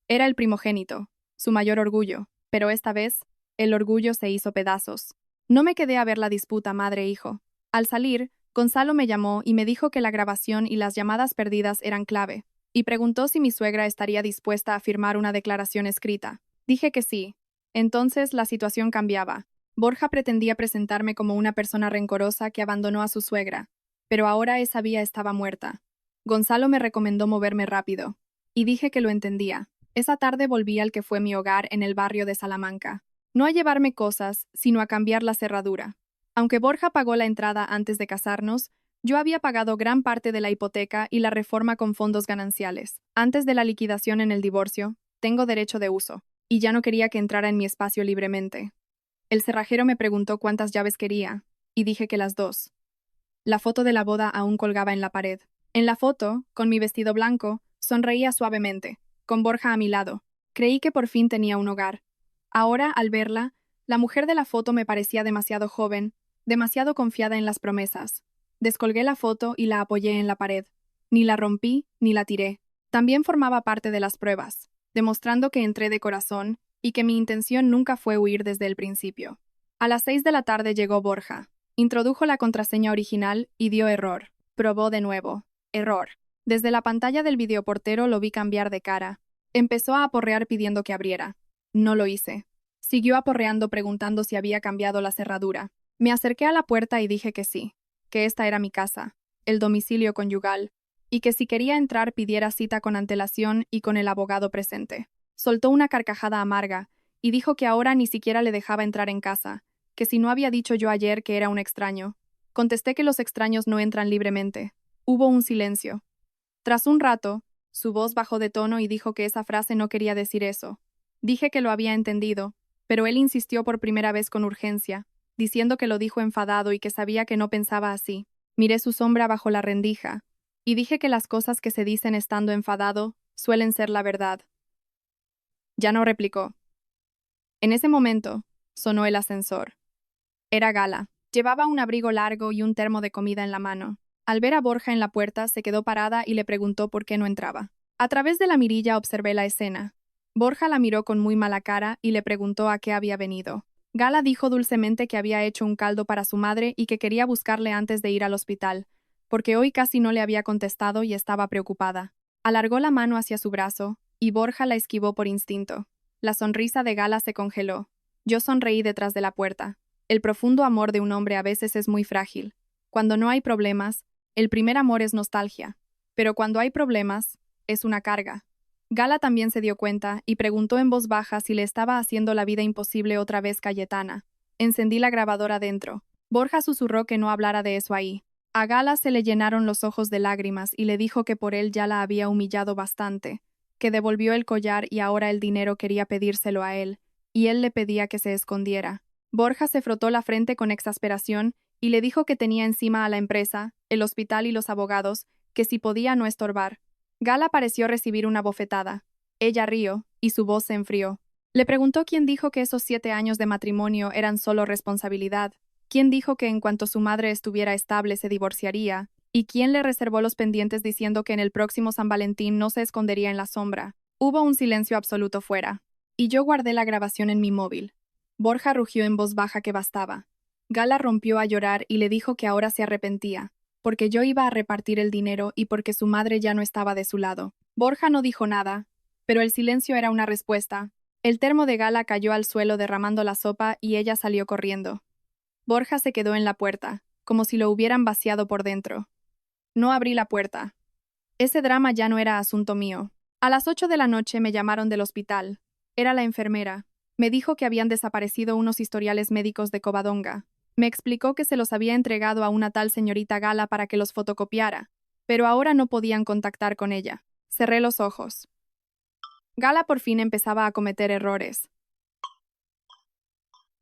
Era el primogénito, su mayor orgullo, pero esta vez, el orgullo se hizo pedazos. No me quedé a ver la disputa madre-hijo. Al salir, Gonzalo me llamó y me dijo que la grabación y las llamadas perdidas eran clave, y preguntó si mi suegra estaría dispuesta a firmar una declaración escrita. Dije que sí. Entonces la situación cambiaba. Borja pretendía presentarme como una persona rencorosa que abandonó a su suegra, pero ahora esa vía estaba muerta. Gonzalo me recomendó moverme rápido, y dije que lo entendía. Esa tarde volví al que fue mi hogar en el barrio de Salamanca. No a llevarme cosas, sino a cambiar la cerradura. Aunque Borja pagó la entrada antes de casarnos, yo había pagado gran parte de la hipoteca y la reforma con fondos gananciales. Antes de la liquidación en el divorcio, tengo derecho de uso, y ya no quería que entrara en mi espacio libremente. El cerrajero me preguntó cuántas llaves quería, y dije que las 2. La foto de la boda aún colgaba en la pared. En la foto, con mi vestido blanco, sonreía suavemente, con Borja a mi lado. Creí que por fin tenía un hogar. Ahora, al verla, la mujer de la foto me parecía demasiado joven, demasiado confiada en las promesas. Descolgué la foto y la apoyé en la pared. Ni la rompí, ni la tiré. También formaba parte de las pruebas, demostrando que entré de corazón y que mi intención nunca fue huir desde el principio. A las 6 de la tarde llegó Borja. Introdujo la contraseña original y dio error. Probó de nuevo. Error. Desde la pantalla del videoportero lo vi cambiar de cara. Empezó a aporrear pidiendo que abriera. No lo hice. Siguió aporreando preguntando si había cambiado la cerradura. Me acerqué a la puerta y dije que sí, que esta era mi casa, el domicilio conyugal, y que si quería entrar pidiera cita con antelación y con el abogado presente. Soltó una carcajada amarga y dijo que ahora ni siquiera le dejaba entrar en casa, que si no había dicho yo ayer que era un extraño. Contesté que los extraños no entran libremente. Hubo un silencio. Tras un rato, su voz bajó de tono y dijo que esa frase no quería decir eso. Dije que lo había entendido, pero él insistió por primera vez con urgencia, diciendo que lo dijo enfadado y que sabía que no pensaba así. Miré su sombra bajo la rendija, y dije que las cosas que se dicen estando enfadado suelen ser la verdad. Ya no replicó. En ese momento, sonó el ascensor. Era Gala. Llevaba un abrigo largo y un termo de comida en la mano. Al ver a Borja en la puerta, se quedó parada y le preguntó por qué no entraba. A través de la mirilla observé la escena. Borja la miró con muy mala cara y le preguntó a qué había venido. Gala dijo dulcemente que había hecho un caldo para su madre y que quería buscarle antes de ir al hospital, porque hoy casi no le había contestado y estaba preocupada. Alargó la mano hacia su brazo, y Borja la esquivó por instinto. La sonrisa de Gala se congeló. Yo sonreí detrás de la puerta. El profundo amor de un hombre a veces es muy frágil. Cuando no hay problemas, el primer amor es nostalgia, pero cuando hay problemas, es una carga. Gala también se dio cuenta y preguntó en voz baja si le estaba haciendo la vida imposible otra vez Cayetana. Encendí la grabadora dentro. Borja susurró que no hablara de eso ahí. A Gala se le llenaron los ojos de lágrimas y le dijo que por él ya la había humillado bastante, que devolvió el collar y ahora el dinero quería pedírselo a él, y él le pedía que se escondiera. Borja se frotó la frente con exasperación y le dijo que tenía encima a la empresa, el hospital y los abogados, que si podía no estorbar. Gala pareció recibir una bofetada. Ella rió, y su voz se enfrió. Le preguntó quién dijo que esos 7 años de matrimonio eran solo responsabilidad. ¿Quién dijo que en cuanto su madre estuviera estable se divorciaría? ¿Y quién le reservó los pendientes diciendo que en el próximo San Valentín no se escondería en la sombra? Hubo un silencio absoluto fuera. Y yo guardé la grabación en mi móvil. Borja rugió en voz baja que bastaba. Gala rompió a llorar y le dijo que ahora se arrepentía, porque yo iba a repartir el dinero y porque su madre ya no estaba de su lado. Borja no dijo nada, pero el silencio era una respuesta. El termo de Gala cayó al suelo derramando la sopa y ella salió corriendo. Borja se quedó en la puerta, como si lo hubieran vaciado por dentro. No abrí la puerta. Ese drama ya no era asunto mío. A las 8 de la noche me llamaron del hospital. Era la enfermera. Me dijo que habían desaparecido unos historiales médicos de Covadonga. Me explicó que se los había entregado a una tal señorita Gala para que los fotocopiara, pero ahora no podían contactar con ella. Cerré los ojos. Gala por fin empezaba a cometer errores.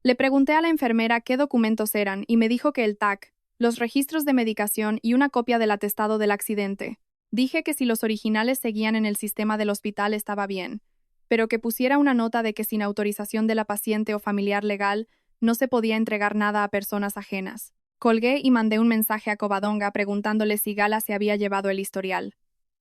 Le pregunté a la enfermera qué documentos eran y me dijo que el TAC, los registros de medicación y una copia del atestado del accidente. Dije que si los originales seguían en el sistema del hospital estaba bien, pero que pusiera una nota de que sin autorización de la paciente o familiar legal no se podía entregar nada a personas ajenas. Colgué y mandé un mensaje a Covadonga preguntándole si Gala se había llevado el historial.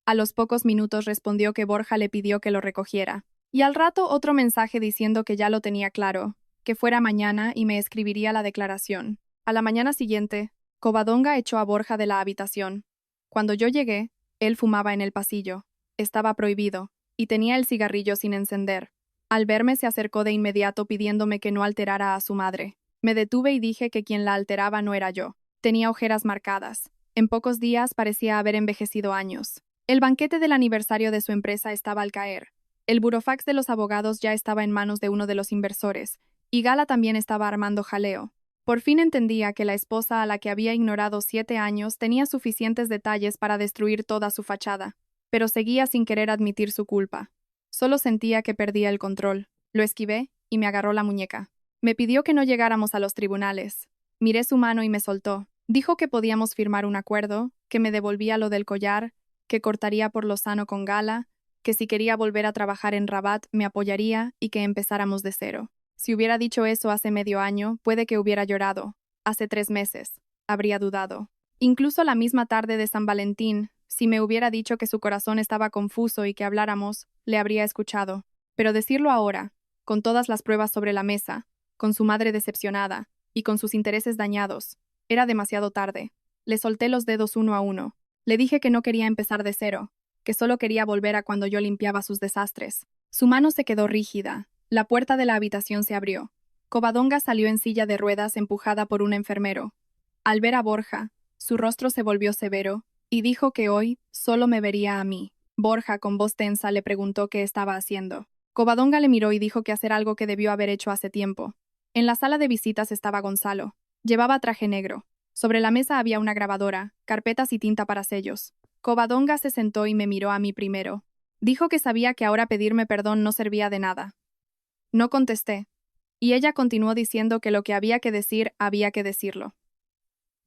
A los pocos minutos respondió que Borja le pidió que lo recogiera. Y al rato otro mensaje diciendo que ya lo tenía claro, que fuera mañana y me escribiría la declaración. A la mañana siguiente, Covadonga echó a Borja de la habitación. Cuando yo llegué, él fumaba en el pasillo. Estaba prohibido, y tenía el cigarrillo sin encender. Al verme se acercó de inmediato pidiéndome que no alterara a su madre. Me detuve y dije que quien la alteraba no era yo. Tenía ojeras marcadas. En pocos días parecía haber envejecido años. El banquete del aniversario de su empresa estaba al caer. El burofax de los abogados ya estaba en manos de uno de los inversores, y Gala también estaba armando jaleo. Por fin entendía que la esposa a la que había ignorado 7 años tenía suficientes detalles para destruir toda su fachada, pero seguía sin querer admitir su culpa. Solo sentía que perdía el control. Lo esquivé y me agarró la muñeca. Me pidió que no llegáramos a los tribunales. Miré su mano y me soltó. Dijo que podíamos firmar un acuerdo, que me devolvía lo del collar, que cortaría por lo sano con Gala, que si quería volver a trabajar en Rabat me apoyaría y que empezáramos de cero. Si hubiera dicho eso hace medio año, puede que hubiera llorado. Hace 3 meses, habría dudado. Incluso la misma tarde de San Valentín, si me hubiera dicho que su corazón estaba confuso y que habláramos, le habría escuchado. Pero decirlo ahora, con todas las pruebas sobre la mesa, con su madre decepcionada y con sus intereses dañados, era demasiado tarde. Le solté los dedos uno a uno. Le dije que no quería empezar de cero, que solo quería volver a cuando yo limpiaba sus desastres. Su mano se quedó rígida. La puerta de la habitación se abrió. Covadonga salió en silla de ruedas empujada por un enfermero. Al ver a Borja, su rostro se volvió severo, y dijo que hoy solo me vería a mí. Borja, con voz tensa, le preguntó qué estaba haciendo. Covadonga le miró y dijo que hacer algo que debió haber hecho hace tiempo. En la sala de visitas estaba Gonzalo. Llevaba traje negro. Sobre la mesa había una grabadora, carpetas y tinta para sellos. Covadonga se sentó y me miró a mí primero. Dijo que sabía que ahora pedirme perdón no servía de nada. No contesté, y ella continuó diciendo que lo que había que decirlo.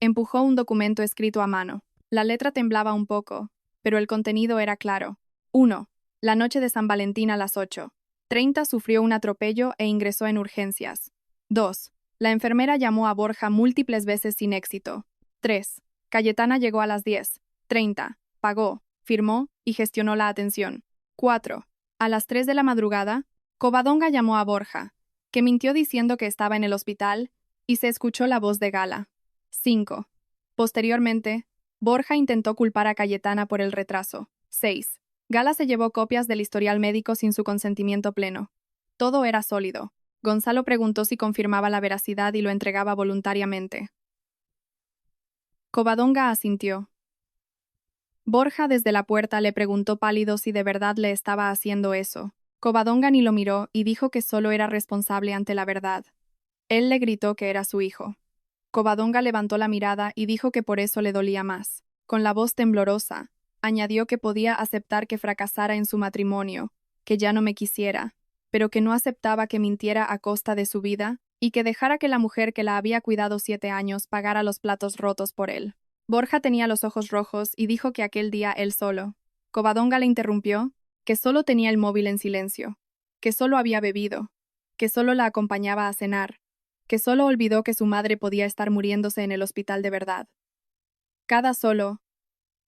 Empujó un documento escrito a mano. La letra temblaba un poco, pero el contenido era claro. 1. La noche de San Valentín a las 8:30 sufrió un atropello e ingresó en urgencias. 2. La enfermera llamó a Borja múltiples veces sin éxito. 3. Cayetana llegó a las 10:30, pagó, firmó y gestionó la atención. 4. A las 3 de la madrugada, Covadonga llamó a Borja, que mintió diciendo que estaba en el hospital, y se escuchó la voz de Gala. 5. Posteriormente, Borja intentó culpar a Cayetana por el retraso. 6. Gala se llevó copias del historial médico sin su consentimiento pleno. Todo era sólido. Gonzalo preguntó si confirmaba la veracidad y lo entregaba voluntariamente. Covadonga asintió. Borja desde la puerta le preguntó pálido si de verdad le estaba haciendo eso. Covadonga ni lo miró y dijo que solo era responsable ante la verdad. Él le gritó que era su hijo. Covadonga levantó la mirada y dijo que por eso le dolía más. Con la voz temblorosa, añadió que podía aceptar que fracasara en su matrimonio, que ya no me quisiera, pero que no aceptaba que mintiera a costa de su vida y que dejara que la mujer que la había cuidado 7 años pagara los platos rotos por él. Borja tenía los ojos rojos y dijo que aquel día él solo. Covadonga le interrumpió, que solo tenía el móvil en silencio, que solo había bebido, que solo la acompañaba a cenar, que solo olvidó que su madre podía estar muriéndose en el hospital de verdad. Cada solo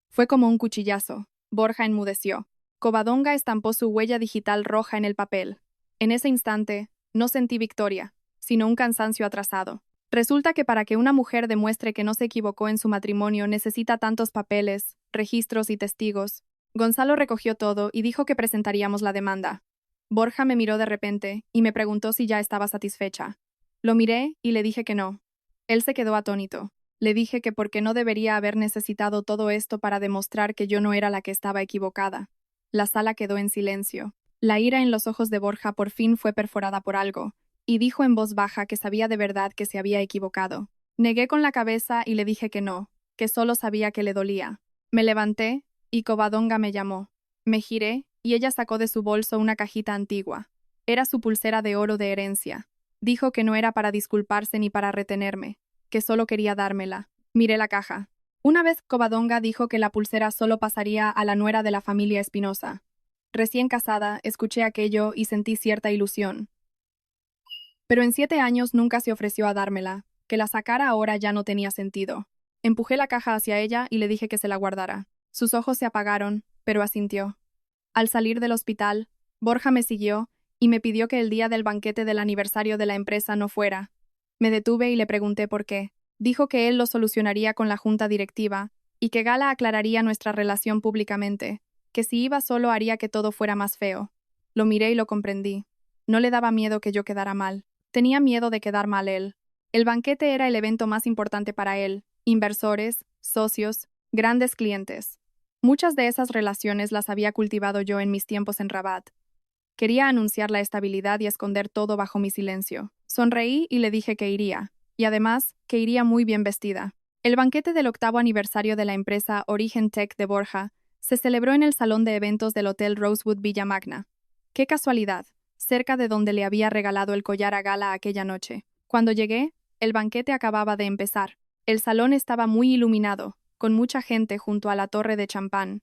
fue como un cuchillazo. Borja enmudeció. Covadonga estampó su huella digital roja en el papel. En ese instante, no sentí victoria, sino un cansancio atrasado. Resulta que para que una mujer demuestre que no se equivocó en su matrimonio necesita tantos papeles, registros y testigos. Gonzalo recogió todo y dijo que presentaríamos la demanda. Borja me miró de repente y me preguntó si ya estaba satisfecha. Lo miré y le dije que no. Él se quedó atónito. Le dije que porque no debería haber necesitado todo esto para demostrar que yo no era la que estaba equivocada. La sala quedó en silencio. La ira en los ojos de Borja por fin fue perforada por algo, y dijo en voz baja que sabía de verdad que se había equivocado. Negué con la cabeza y le dije que no, que solo sabía que le dolía. Me levanté, y Covadonga me llamó. Me giré, y ella sacó de su bolso una cajita antigua. Era su pulsera de oro de herencia. Dijo que no era para disculparse ni para retenerme, que solo quería dármela. Miré la caja. Una vez Covadonga dijo que la pulsera solo pasaría a la nuera de la familia Espinosa. Recién casada, escuché aquello y sentí cierta ilusión. Pero en 7 años nunca se ofreció a dármela, que la sacara ahora ya no tenía sentido. Empujé la caja hacia ella y le dije que se la guardara. Sus ojos se apagaron, pero asintió. Al salir del hospital, Borja me siguió y me pidió que el día del banquete del aniversario de la empresa no fuera. Me detuve y le pregunté por qué. Dijo que él lo solucionaría con la junta directiva y que Gala aclararía nuestra relación públicamente, que si iba solo haría que todo fuera más feo. Lo miré y lo comprendí. No le daba miedo que yo quedara mal. Tenía miedo de quedar mal él. El banquete era el evento más importante para él. Inversores, socios, grandes clientes. Muchas de esas relaciones las había cultivado yo en mis tiempos en Rabat. Quería anunciar la estabilidad y esconder todo bajo mi silencio. Sonreí y le dije que iría, y además, que iría muy bien vestida. El banquete del 8º aniversario de la empresa Origen Tech de Borja se celebró en el salón de eventos del Hotel Rosewood Villa Magna. ¡Qué casualidad! Cerca de donde le había regalado el collar a Gala aquella noche. Cuando llegué, el banquete acababa de empezar. El salón estaba muy iluminado, con mucha gente junto a la torre de champán.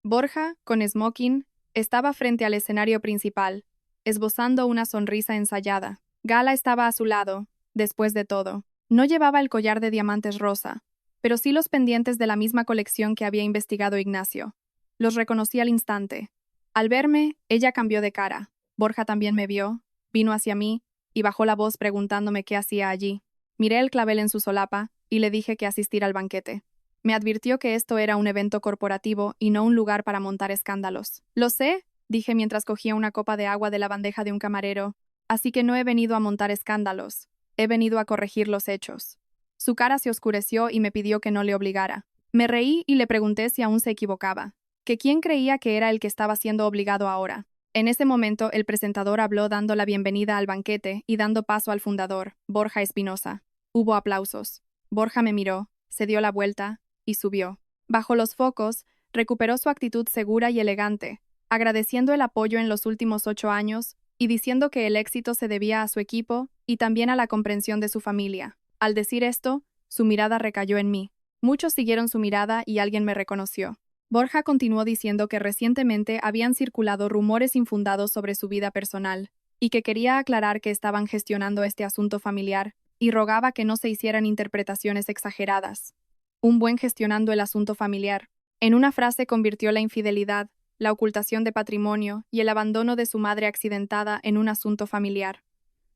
Borja, con smoking, estaba frente al escenario principal, esbozando una sonrisa ensayada. Gala estaba a su lado, después de todo. No llevaba el collar de diamantes rosa, pero sí los pendientes de la misma colección que había investigado Ignacio. Los reconocí al instante. Al verme, ella cambió de cara. Borja también me vio, vino hacia mí y bajó la voz preguntándome qué hacía allí. Miré el clavel en su solapa y le dije que asistir al banquete. Me advirtió que esto era un evento corporativo y no un lugar para montar escándalos. Lo sé, dije mientras cogía una copa de agua de la bandeja de un camarero, así que no he venido a montar escándalos, he venido a corregir los hechos. Su cara se oscureció y me pidió que no le obligara. Me reí y le pregunté si aún se equivocaba, que quién creía que era el que estaba siendo obligado ahora. En ese momento el presentador habló dando la bienvenida al banquete y dando paso al fundador, Borja Espinosa. Hubo aplausos. Borja me miró, se dio la vuelta y subió. Bajo los focos, recuperó su actitud segura y elegante, agradeciendo el apoyo en los últimos 8 años y diciendo que el éxito se debía a su equipo y también a la comprensión de su familia. Al decir esto, su mirada recayó en mí. Muchos siguieron su mirada y alguien me reconoció. Borja continuó diciendo que recientemente habían circulado rumores infundados sobre su vida personal y que quería aclarar que estaban gestionando este asunto familiar y rogaba que no se hicieran interpretaciones exageradas. Un buen gestionando el asunto familiar. En una frase convirtió la infidelidad, la ocultación de patrimonio y el abandono de su madre accidentada en un asunto familiar.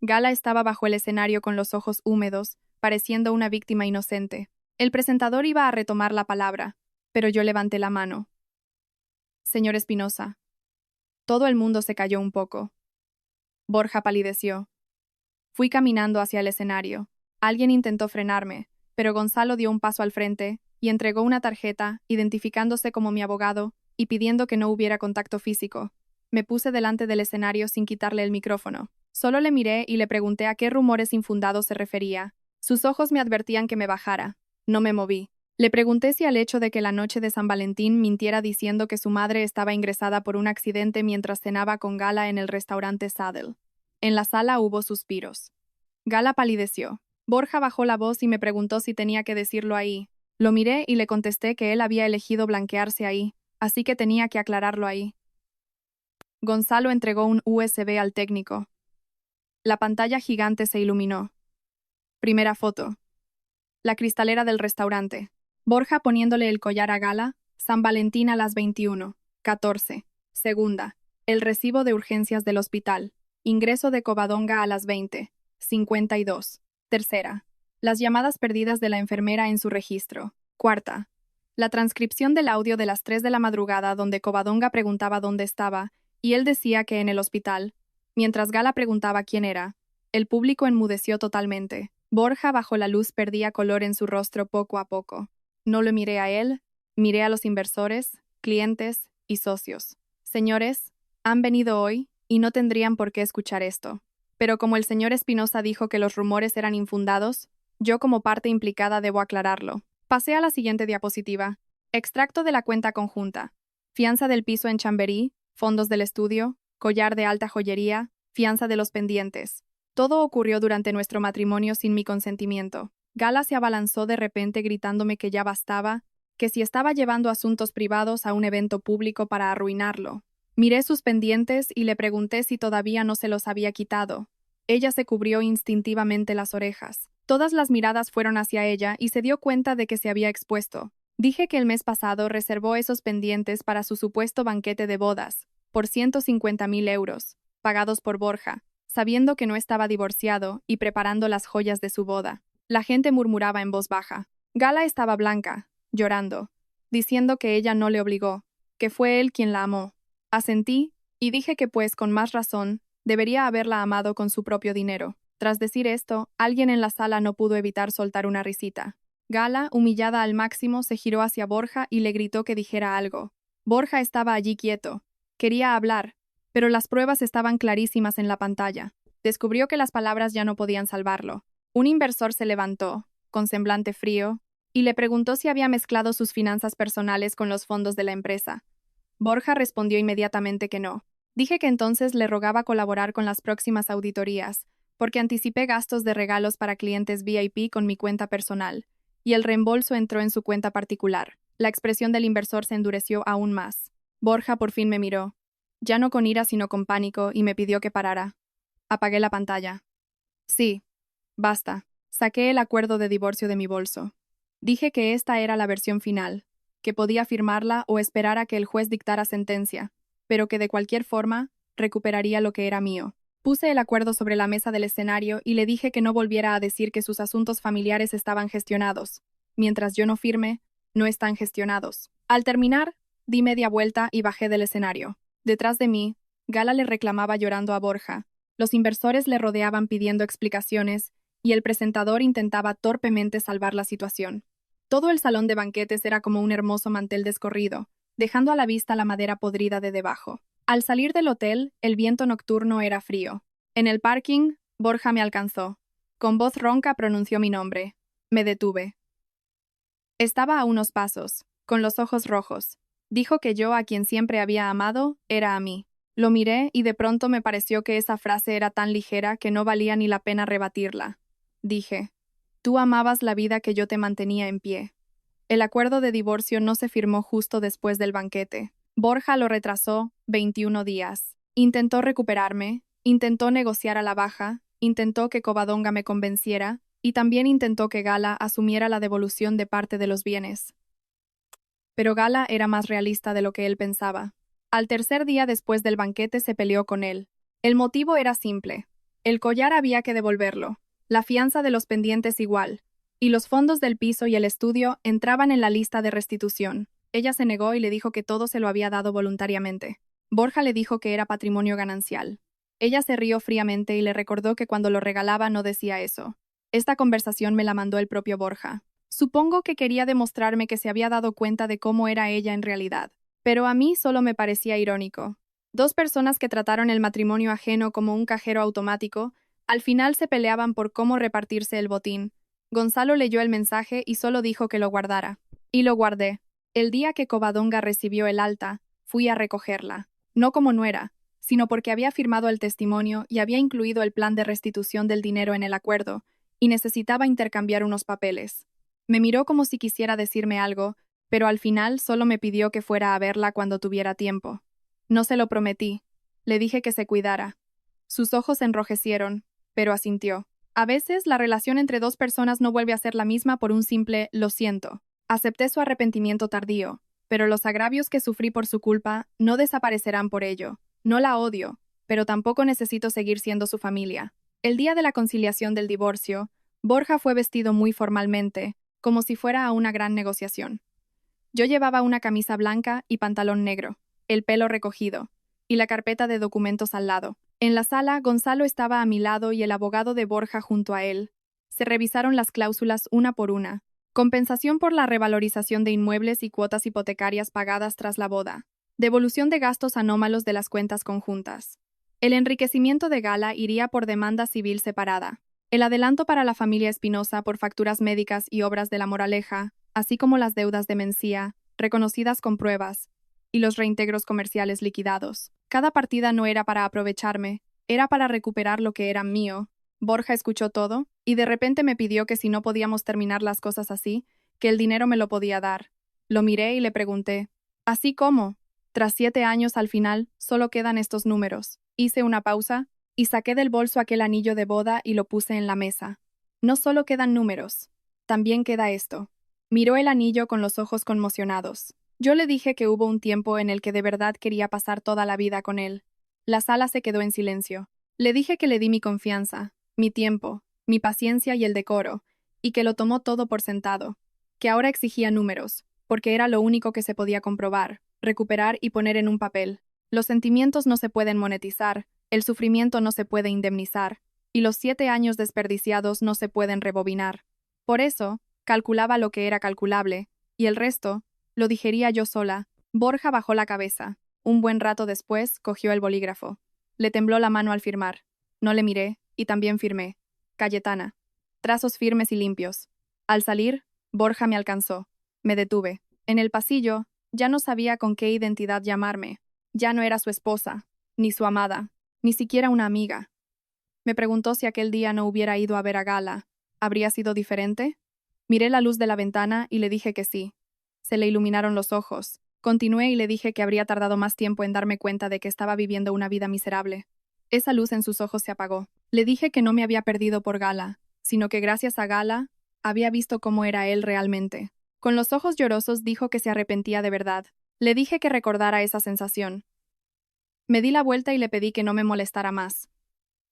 Gala estaba bajo el escenario con los ojos húmedos, pareciendo una víctima inocente. El presentador iba a retomar la palabra, pero yo levanté la mano. Señor Espinosa. Todo el mundo se calló un poco. Borja palideció. Fui caminando hacia el escenario. Alguien intentó frenarme, pero Gonzalo dio un paso al frente y entregó una tarjeta, identificándose como mi abogado y pidiendo que no hubiera contacto físico. Me puse delante del escenario sin quitarle el micrófono. Solo le miré y le pregunté a qué rumores infundados se refería. Sus ojos me advertían que me bajara. No me moví. Le pregunté si al hecho de que la noche de San Valentín mintiera diciendo que su madre estaba ingresada por un accidente mientras cenaba con Gala en el restaurante Saddle. En la sala hubo suspiros. Gala palideció. Borja bajó la voz y me preguntó si tenía que decirlo ahí. Lo miré y le contesté que él había elegido blanquearse ahí, así que tenía que aclararlo ahí. Gonzalo entregó un USB al técnico. La pantalla gigante se iluminó. Primera foto. La cristalera del restaurante. Borja poniéndole el collar a Gala. San Valentín a las 21:14. Segunda. El recibo de urgencias del hospital. Ingreso de Covadonga a las 20:52. Tercera. Las llamadas perdidas de la enfermera en su registro. Cuarta. La transcripción del audio de las 3 de la madrugada donde Covadonga preguntaba dónde estaba, y él decía que en el hospital. Mientras Gala preguntaba quién era, el público enmudeció totalmente. Borja bajo la luz perdía color en su rostro poco a poco. No lo miré a él, miré a los inversores, clientes y socios. Señores, han venido hoy y no tendrían por qué escuchar esto. Pero como el señor Espinosa dijo que los rumores eran infundados, yo como parte implicada debo aclararlo. Pasé a la siguiente diapositiva. Extracto de la cuenta conjunta. Fianza del piso en Chamberí, fondos del estudio, collar de alta joyería, fianza de los pendientes. Todo ocurrió durante nuestro matrimonio sin mi consentimiento. Gala se abalanzó de repente gritándome que ya bastaba, que si estaba llevando asuntos privados a un evento público para arruinarlo. Miré sus pendientes y le pregunté si todavía no se los había quitado. Ella se cubrió instintivamente las orejas. Todas las miradas fueron hacia ella y se dio cuenta de que se había expuesto. Dije que el mes pasado reservó esos pendientes para su supuesto banquete de bodas, por 150.000 euros, pagados por Borja, sabiendo que no estaba divorciado y preparando las joyas de su boda. La gente murmuraba en voz baja. Gala estaba blanca, llorando, diciendo que ella no le obligó, que fue él quien la amó. Asentí, y dije que pues con más razón, debería haberla amado con su propio dinero. Tras decir esto, alguien en la sala no pudo evitar soltar una risita. Gala, humillada al máximo, se giró hacia Borja y le gritó que dijera algo. Borja estaba allí quieto. Quería hablar, pero las pruebas estaban clarísimas en la pantalla. Descubrió que las palabras ya no podían salvarlo. Un inversor se levantó, con semblante frío, y le preguntó si había mezclado sus finanzas personales con los fondos de la empresa. Borja respondió inmediatamente que no. Dije que entonces le rogaba colaborar con las próximas auditorías, porque anticipé gastos de regalos para clientes VIP con mi cuenta personal, y el reembolso entró en su cuenta particular. La expresión del inversor se endureció aún más. Borja por fin me miró, ya no con ira sino con pánico, y me pidió que parara. Apagué la pantalla. Sí, basta. Saqué el acuerdo de divorcio de mi bolso. Dije que esta era la versión final, que podía firmarla o esperar a que el juez dictara sentencia, pero que de cualquier forma recuperaría lo que era mío. Puse el acuerdo sobre la mesa del escenario y le dije que no volviera a decir que sus asuntos familiares estaban gestionados. Mientras yo no firme, no están gestionados. Al terminar, di media vuelta y bajé del escenario. Detrás de mí, Gala le reclamaba llorando a Borja. Los inversores le rodeaban pidiendo explicaciones y el presentador intentaba torpemente salvar la situación. Todo el salón de banquetes era como un hermoso mantel descorrido, dejando a la vista la madera podrida de debajo. Al salir del hotel, el viento nocturno era frío. En el parking, Borja me alcanzó. Con voz ronca pronunció mi nombre. Me detuve. Estaba a unos pasos, con los ojos rojos. Dijo que yo, a quien siempre había amado, era a mí. Lo miré y de pronto me pareció que esa frase era tan ligera que no valía ni la pena rebatirla. Dije, tú amabas la vida que yo te mantenía en pie. El acuerdo de divorcio no se firmó justo después del banquete. Borja lo retrasó 21 días. Intentó recuperarme, intentó negociar a la baja, intentó que Covadonga me convenciera y también intentó que Gala asumiera la devolución de parte de los bienes. Pero Gala era más realista de lo que él pensaba. Al tercer día después del banquete se peleó con él. El motivo era simple. El collar había que devolverlo, la fianza de los pendientes igual, y los fondos del piso y el estudio entraban en la lista de restitución. Ella se negó y le dijo que todo se lo había dado voluntariamente. Borja le dijo que era patrimonio ganancial. Ella se rió fríamente y le recordó que cuando lo regalaba no decía eso. Esta conversación me la mandó el propio Borja. Supongo que quería demostrarme que se había dado cuenta de cómo era ella en realidad. Pero a mí solo me parecía irónico. Dos personas que trataron el matrimonio ajeno como un cajero automático, al final se peleaban por cómo repartirse el botín. Gonzalo leyó el mensaje y solo dijo que lo guardara. Y lo guardé. El día que Covadonga recibió el alta, fui a recogerla. No como nuera, sino porque había firmado el testimonio y había incluido el plan de restitución del dinero en el acuerdo, y necesitaba intercambiar unos papeles. Me miró como si quisiera decirme algo, pero al final solo me pidió que fuera a verla cuando tuviera tiempo. No se lo prometí. Le dije que se cuidara. Sus ojos se enrojecieron, pero asintió. A veces, la relación entre dos personas no vuelve a ser la misma por un simple «lo siento». Acepté su arrepentimiento tardío, pero los agravios que sufrí por su culpa no desaparecerán por ello. No la odio, pero tampoco necesito seguir siendo su familia. El día de la conciliación del divorcio, Borja fue vestido muy formalmente, como si fuera a una gran negociación. Yo llevaba una camisa blanca y pantalón negro, el pelo recogido, y la carpeta de documentos al lado. En la sala, Gonzalo estaba a mi lado y el abogado de Borja junto a él. Se revisaron las cláusulas una por una. Compensación por la revalorización de inmuebles y cuotas hipotecarias pagadas tras la boda. Devolución de gastos anómalos de las cuentas conjuntas. El enriquecimiento de Gala iría por demanda civil separada. El adelanto para la familia Espinosa por facturas médicas y obras de La Moraleja, así como las deudas de Mencía, reconocidas con pruebas, y los reintegros comerciales liquidados. Cada partida no era para aprovecharme, era para recuperar lo que era mío. Borja escuchó todo, y de repente me pidió que si no podíamos terminar las cosas así, que el dinero me lo podía dar. Lo miré y le pregunté, ¿así cómo? Tras 7 años al final, solo quedan estos números. Hice una pausa, y saqué del bolso aquel anillo de boda y lo puse en la mesa. No solo quedan números, también queda esto. Miró el anillo con los ojos conmocionados. Yo le dije que hubo un tiempo en el que de verdad quería pasar toda la vida con él. La sala se quedó en silencio. Le dije que le di mi confianza, mi tiempo, mi paciencia y el decoro, y que lo tomó todo por sentado, que ahora exigía números, porque era lo único que se podía comprobar, recuperar y poner en un papel. Los sentimientos no se pueden monetizar, el sufrimiento no se puede indemnizar, y los 7 años desperdiciados no se pueden rebobinar. Por eso, calculaba lo que era calculable, y el resto, lo digería yo sola. Borja bajó la cabeza. Un buen rato después, cogió el bolígrafo. Le tembló la mano al firmar. No le miré, y también firmé. Cayetana. Trazos firmes y limpios. Al salir, Borja me alcanzó. Me detuve. En el pasillo, ya no sabía con qué identidad llamarme. Ya no era su esposa, ni su amada, ni siquiera una amiga. Me preguntó si aquel día no hubiera ido a ver a Gala. ¿Habría sido diferente? Miré la luz de la ventana y le dije que sí. Se le iluminaron los ojos. Continué y le dije que habría tardado más tiempo en darme cuenta de que estaba viviendo una vida miserable. Esa luz en sus ojos se apagó. Le dije que no me había perdido por Gala, sino que gracias a Gala había visto cómo era él realmente. Con los ojos llorosos dijo que se arrepentía de verdad. Le dije que recordara esa sensación. Me di la vuelta y le pedí que no me molestara más.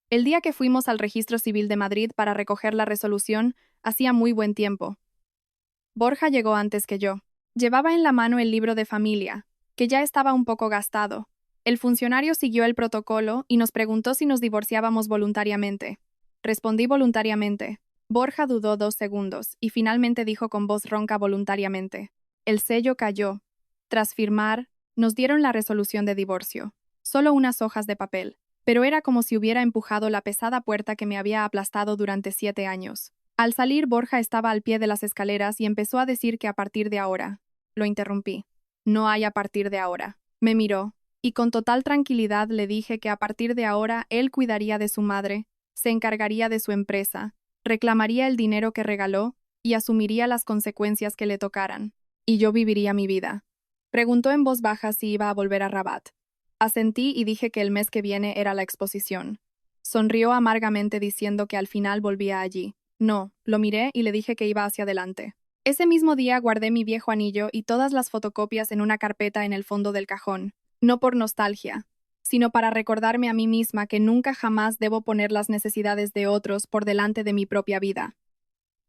El día que fuimos al Registro Civil de Madrid para recoger la resolución, hacía muy buen tiempo. Borja llegó antes que yo. Llevaba en la mano el libro de familia, que ya estaba un poco gastado. El funcionario siguió el protocolo y nos preguntó si nos divorciábamos voluntariamente. Respondí voluntariamente. Borja dudó 2 segundos y finalmente dijo con voz ronca voluntariamente. El sello cayó. Tras firmar, nos dieron la resolución de divorcio. Solo unas hojas de papel, pero era como si hubiera empujado la pesada puerta que me había aplastado durante 7 años. Al salir, Borja estaba al pie de las escaleras y empezó a decir que a partir de ahora. Lo interrumpí. No hay a partir de ahora. Me miró, y con total tranquilidad le dije que a partir de ahora él cuidaría de su madre, se encargaría de su empresa, reclamaría el dinero que regaló y asumiría las consecuencias que le tocaran. Y yo viviría mi vida. Preguntó en voz baja si iba a volver a Rabat. Asentí y dije que el mes que viene era la exposición. Sonrió amargamente diciendo que al final volvía allí. No, lo miré y le dije que iba hacia adelante. Ese mismo día guardé mi viejo anillo y todas las fotocopias en una carpeta en el fondo del cajón, no por nostalgia, sino para recordarme a mí misma que nunca jamás debo poner las necesidades de otros por delante de mi propia vida.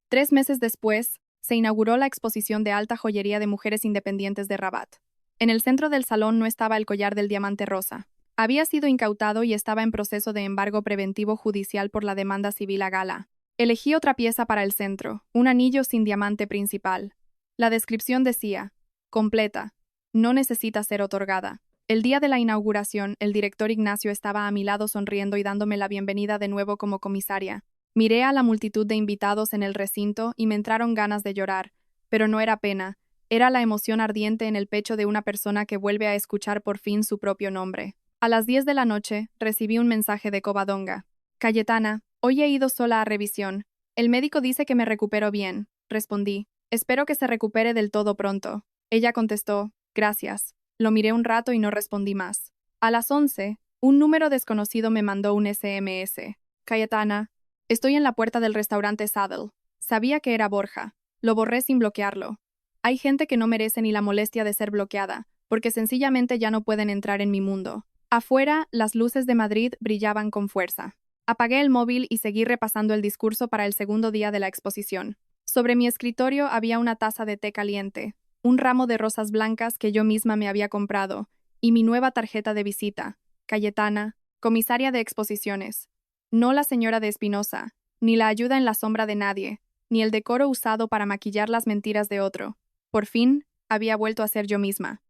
3 meses después, se inauguró la exposición de alta joyería de mujeres independientes de Rabat. En el centro del salón no estaba el collar del diamante rosa. Había sido incautado y estaba en proceso de embargo preventivo judicial por la demanda civil a Gala. Elegí otra pieza para el centro, un anillo sin diamante principal. La descripción decía, completa, no necesita ser otorgada. El día de la inauguración, el director Ignacio estaba a mi lado sonriendo y dándome la bienvenida de nuevo como comisaria. Miré a la multitud de invitados en el recinto y me entraron ganas de llorar, pero no era pena, era la emoción ardiente en el pecho de una persona que vuelve a escuchar por fin su propio nombre. A las 10 de la noche, recibí un mensaje de Covadonga. Cayetana, hoy he ido sola a revisión. El médico dice que me recupero bien, respondí. Espero que se recupere del todo pronto. Ella contestó, gracias. Lo miré un rato y no respondí más. A las 11, un número desconocido me mandó un SMS. Cayetana, estoy en la puerta del restaurante Saddle. Sabía que era Borja. Lo borré sin bloquearlo. Hay gente que no merece ni la molestia de ser bloqueada, porque sencillamente ya no pueden entrar en mi mundo. Afuera, las luces de Madrid brillaban con fuerza. Apagué el móvil y seguí repasando el discurso para el segundo día de la exposición. Sobre mi escritorio había una taza de té caliente, un ramo de rosas blancas que yo misma me había comprado, y mi nueva tarjeta de visita, Cayetana, comisaria de exposiciones. No la señora de Espinosa, ni la ayuda en la sombra de nadie, ni el decoro usado para maquillar las mentiras de otro. Por fin, había vuelto a ser yo misma.